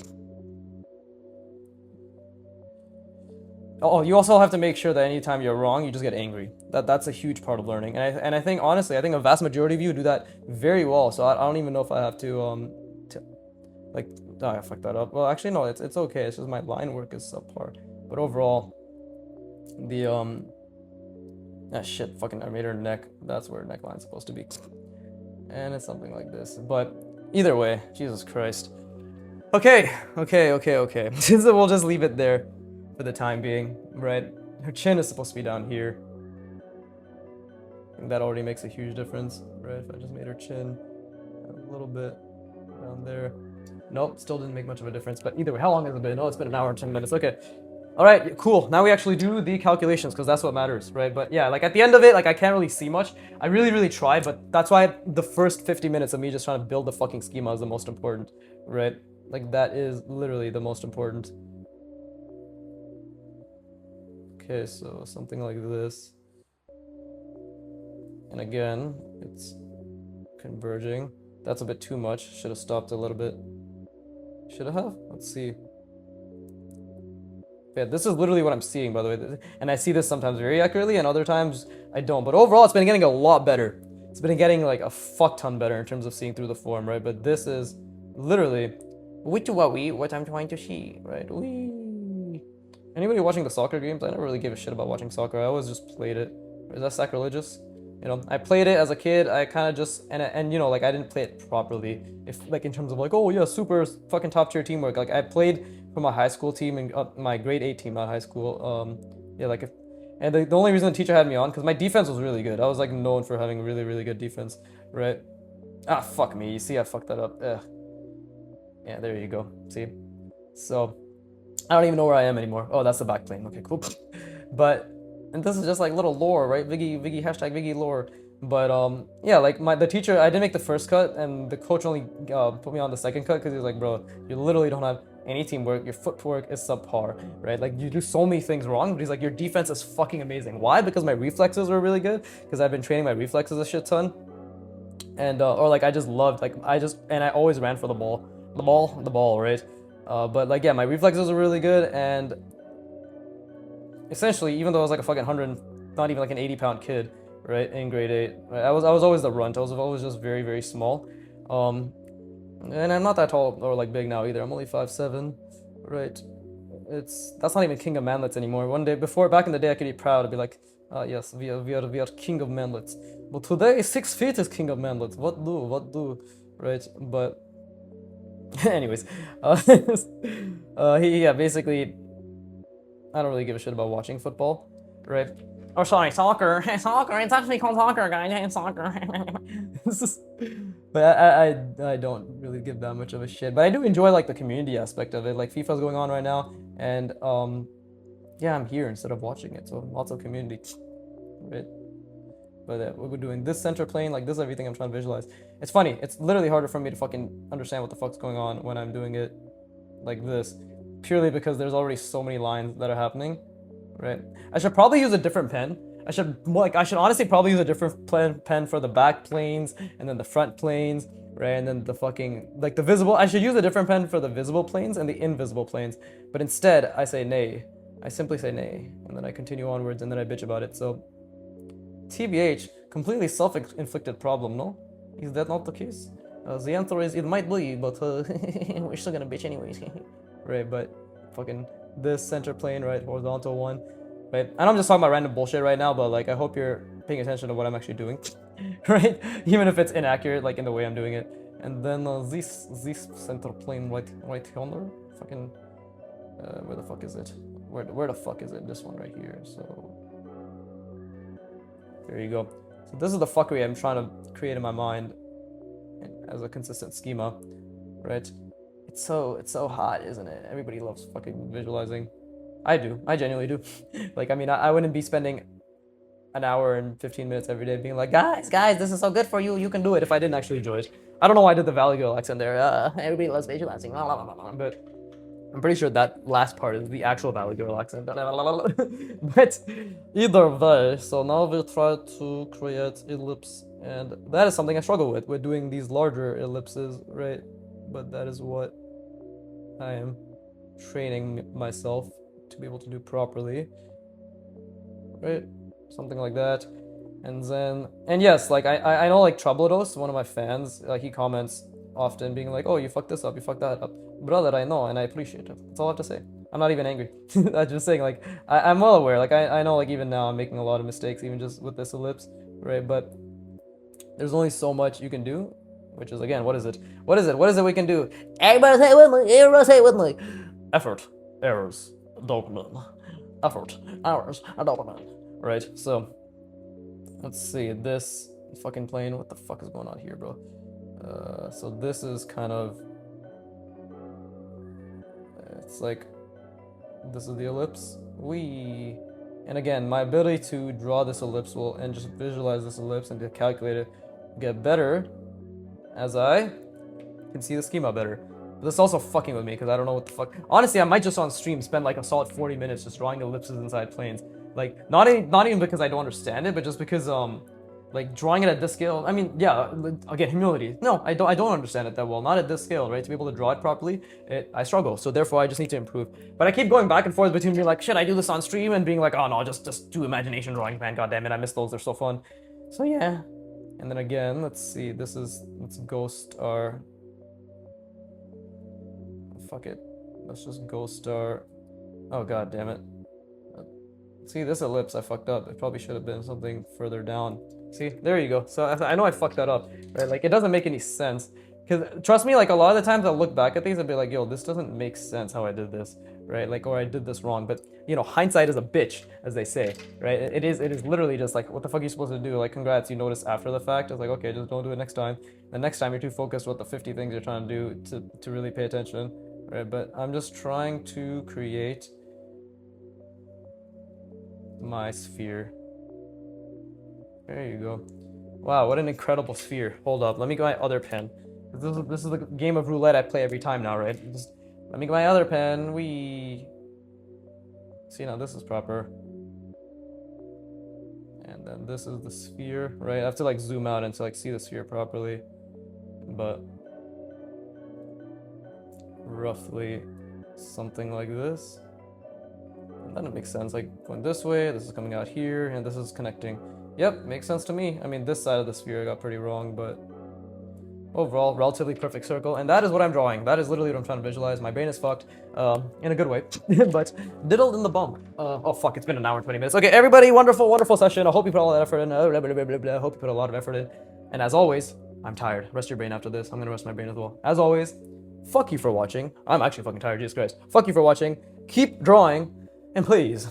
Oh, you also have to make sure that anytime you're wrong, you just get angry. That's a huge part of learning. And I think honestly, I think a vast majority of you do that very well. So I don't even know if I have to like, oh, I fucked that up. Well, actually no, it's okay. It's just my line work is subpar. But overall, the shit, fucking I made her neck. That's where neckline's supposed to be. And it's something like this. But either way, Jesus Christ. Okay. We'll just leave it there for the time being, right? Her chin is supposed to be down here. I think that already makes a huge difference, right? If I just made her chin a little bit down there. Nope, still didn't make much of a difference. But either way, how long has it been? Oh, it's been an hour and 10 minutes. Okay. All right, cool. Now we actually do the calculations because that's what matters, right? But yeah, like at the end of it, like I can't really see much. I really try, but that's why the first 50 minutes of me just trying to build the fucking schema is the most important, right? Like that is literally the most important. Okay, so something like this. And again, it's converging. That's a bit too much. Should have stopped a little bit. Should I have? Let's see. Yeah, this is literally what I'm seeing, by the way. And I see this sometimes very accurately, and other times I don't. But overall, it's been getting a lot better. It's been getting like a fuck ton better in terms of seeing through the form, right? But this is literally what I'm trying to see, right? Wee. Anybody watching the soccer games? I never really gave a shit about watching soccer. I always just played it. Is that sacrilegious? You know, I played it as a kid. I kind of just and you know, like I didn't play it properly. If like in terms of like, oh yeah, super fucking top tier teamwork. Like I played for my high school team and my grade 8 team, not high school. Yeah, like if and the only reason the teacher had me on because my defense was really good. I was like known for having really good defense, right? Ah, fuck me. You see, I fucked that up. Ugh. Yeah, there you go. See, so. I don't even know where I am anymore. Oh, that's the back plane. Okay, cool. But, and this is just like little lore, right? Viggy, hashtag Viggy lore. But, yeah, like the teacher, I didn't make the first cut, and the coach only put me on the second cut because he was like, bro, you literally don't have any teamwork. Your footwork is subpar, right? Like, you do so many things wrong, but he's like, your defense is fucking amazing. Why? Because my reflexes were really good, because I've been training my reflexes a shit ton. And, or like, I just loved, like, and I always ran for the ball, right? But like, yeah, my reflexes are really good, and essentially, even though I was like a fucking 100, not even like an 80-pound kid, right, in grade 8, right, I was always the runt. I was always just very small. And I'm not that tall or like big now either. I'm only 5'7", right? That's not even king of manlets anymore. One day back in the day, I could be proud. I'd be like, yes, we are king of manlets. But today, 6 feet is king of manlets. What do, right? But anyways, yeah, basically, I don't really give a shit about watching football, right? Oh, sorry, soccer. Soccer. It's actually called soccer, guys. It's soccer. But I don't really give that much of a shit. But I do enjoy like the community aspect of it. Like FIFA's going on right now, and yeah, I'm here instead of watching it. So lots of community, right? But we're doing this center plane, like this is everything I'm trying to visualize. It's funny. It's literally harder for me to fucking understand what the fuck's going on when I'm doing it like this, purely because there's already so many lines that are happening, right? I should probably use a different pen. I should honestly probably use a different pen for the back planes and then the front planes, right? And then the fucking, like the visible, I should use a different pen for the visible planes and the invisible planes. But instead, I say nay. I simply say nay. And then I continue onwards and then I bitch about it. So, TBH, completely self-inflicted problem, no? Is that not the case? The answer is it might be, but we're still gonna bitch anyways. Right, but fucking this center plane, right? Horizontal one. Right? And I'm just talking about random bullshit right now, but like I hope you're paying attention to what I'm actually doing, right? Even if it's inaccurate, like in the way I'm doing it. And then this center plane right yonder, fucking where the fuck is it? Where the fuck is it? This one right here. So there you go. So this is the fuckery I'm trying to create in my mind as a consistent schema, right? It's so hot, isn't it? Everybody loves fucking visualizing. I do. I genuinely do. Like, I mean, I wouldn't be spending an hour and 15 minutes every day being like, guys, this is so good for you. You can do it if I didn't actually enjoy it. I don't know why I did the Valley Girl accent there. Everybody loves visualizing. But I'm pretty sure that last part is the actual Valley Girl accent. But either way, so now we try to create ellipse. And that is something I struggle with doing these larger ellipses, right? But that is what I am training myself to be able to do properly, right? Something like that. And yes, like I know, like Troubledos, one of my fans, like he comments often being like, oh, you fucked this up, you fucked that up. Brother, I know, and I appreciate it. That's all I have to say. I'm not even angry. I'm just saying, like, I'm well aware. Like, I know, like, even now I'm making a lot of mistakes, even just with this ellipse, right? But there's only so much you can do, which is, again, what is it? What is it we can do? Everybody say it with me. Effort, errors, dopamine. Effort, errors, dopamine. Right, so, let's see, this fucking plane, what the fuck is going on here, bro? So this is kind of, it's like, this is the ellipse, and again, my ability to draw this ellipse and just visualize this ellipse and to calculate it get better as I can see the schema better. But this is also fucking with me because I don't know what the fuck. Honestly, I might just on stream spend like a solid 40 minutes just drawing ellipses inside planes. Like, not even because I don't understand it, but just because like drawing it at this scale, I mean, yeah, again, humility. No, I don't understand it that well. Not at this scale, right? To be able to draw it properly, I struggle. So therefore, I just need to improve. But I keep going back and forth between being like, should I do this on stream, and being like, oh no, just do imagination drawings, man. God damn it, I miss those. They're so fun. So yeah. And then again, let's see. Let's ghost star. Fuck it. Let's just ghost star. Oh god damn it. See, this ellipse I fucked up. It probably should have been something further down. See, there you go. So I know I fucked that up, right? Like, it doesn't make any sense. Because trust me, like, a lot of the times I'll look back at things and be like, yo, this doesn't make sense how I did this, right? Like, or I did this wrong. But, you know, hindsight is a bitch, as they say, right? It is literally just like, what the fuck are you supposed to do? Like, congrats, you notice after the fact. It's like, okay, just don't do it next time. The next time you're too focused with the 50 things you're trying to do to really pay attention, right? But I'm just trying to create my sphere. There you go. Wow, what an incredible sphere. Hold up, let me get my other pen. This is the game of roulette I play every time now, right? Just let me get my other pen. See, now this is proper. And then this is the sphere, right? I have to like zoom out and to like see the sphere properly. But roughly something like this. And then it makes sense, like going this way, this is coming out here, and this is connecting. Yep, makes sense to me. I mean, this side of the sphere I got pretty wrong, but overall, relatively perfect circle. And that is what I'm drawing. That is literally what I'm trying to visualize. My brain is fucked, in a good way, but diddled in the bum. Oh fuck, it's been an hour and 20 minutes. Okay, everybody, wonderful, wonderful session. I hope you put all that effort in. I hope you put a lot of effort in. And as always, I'm tired. Rest your brain after this. I'm gonna rest my brain as well. As always, fuck you for watching. I'm actually fucking tired, Jesus Christ. Fuck you for watching. Keep drawing, and please,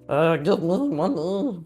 just one.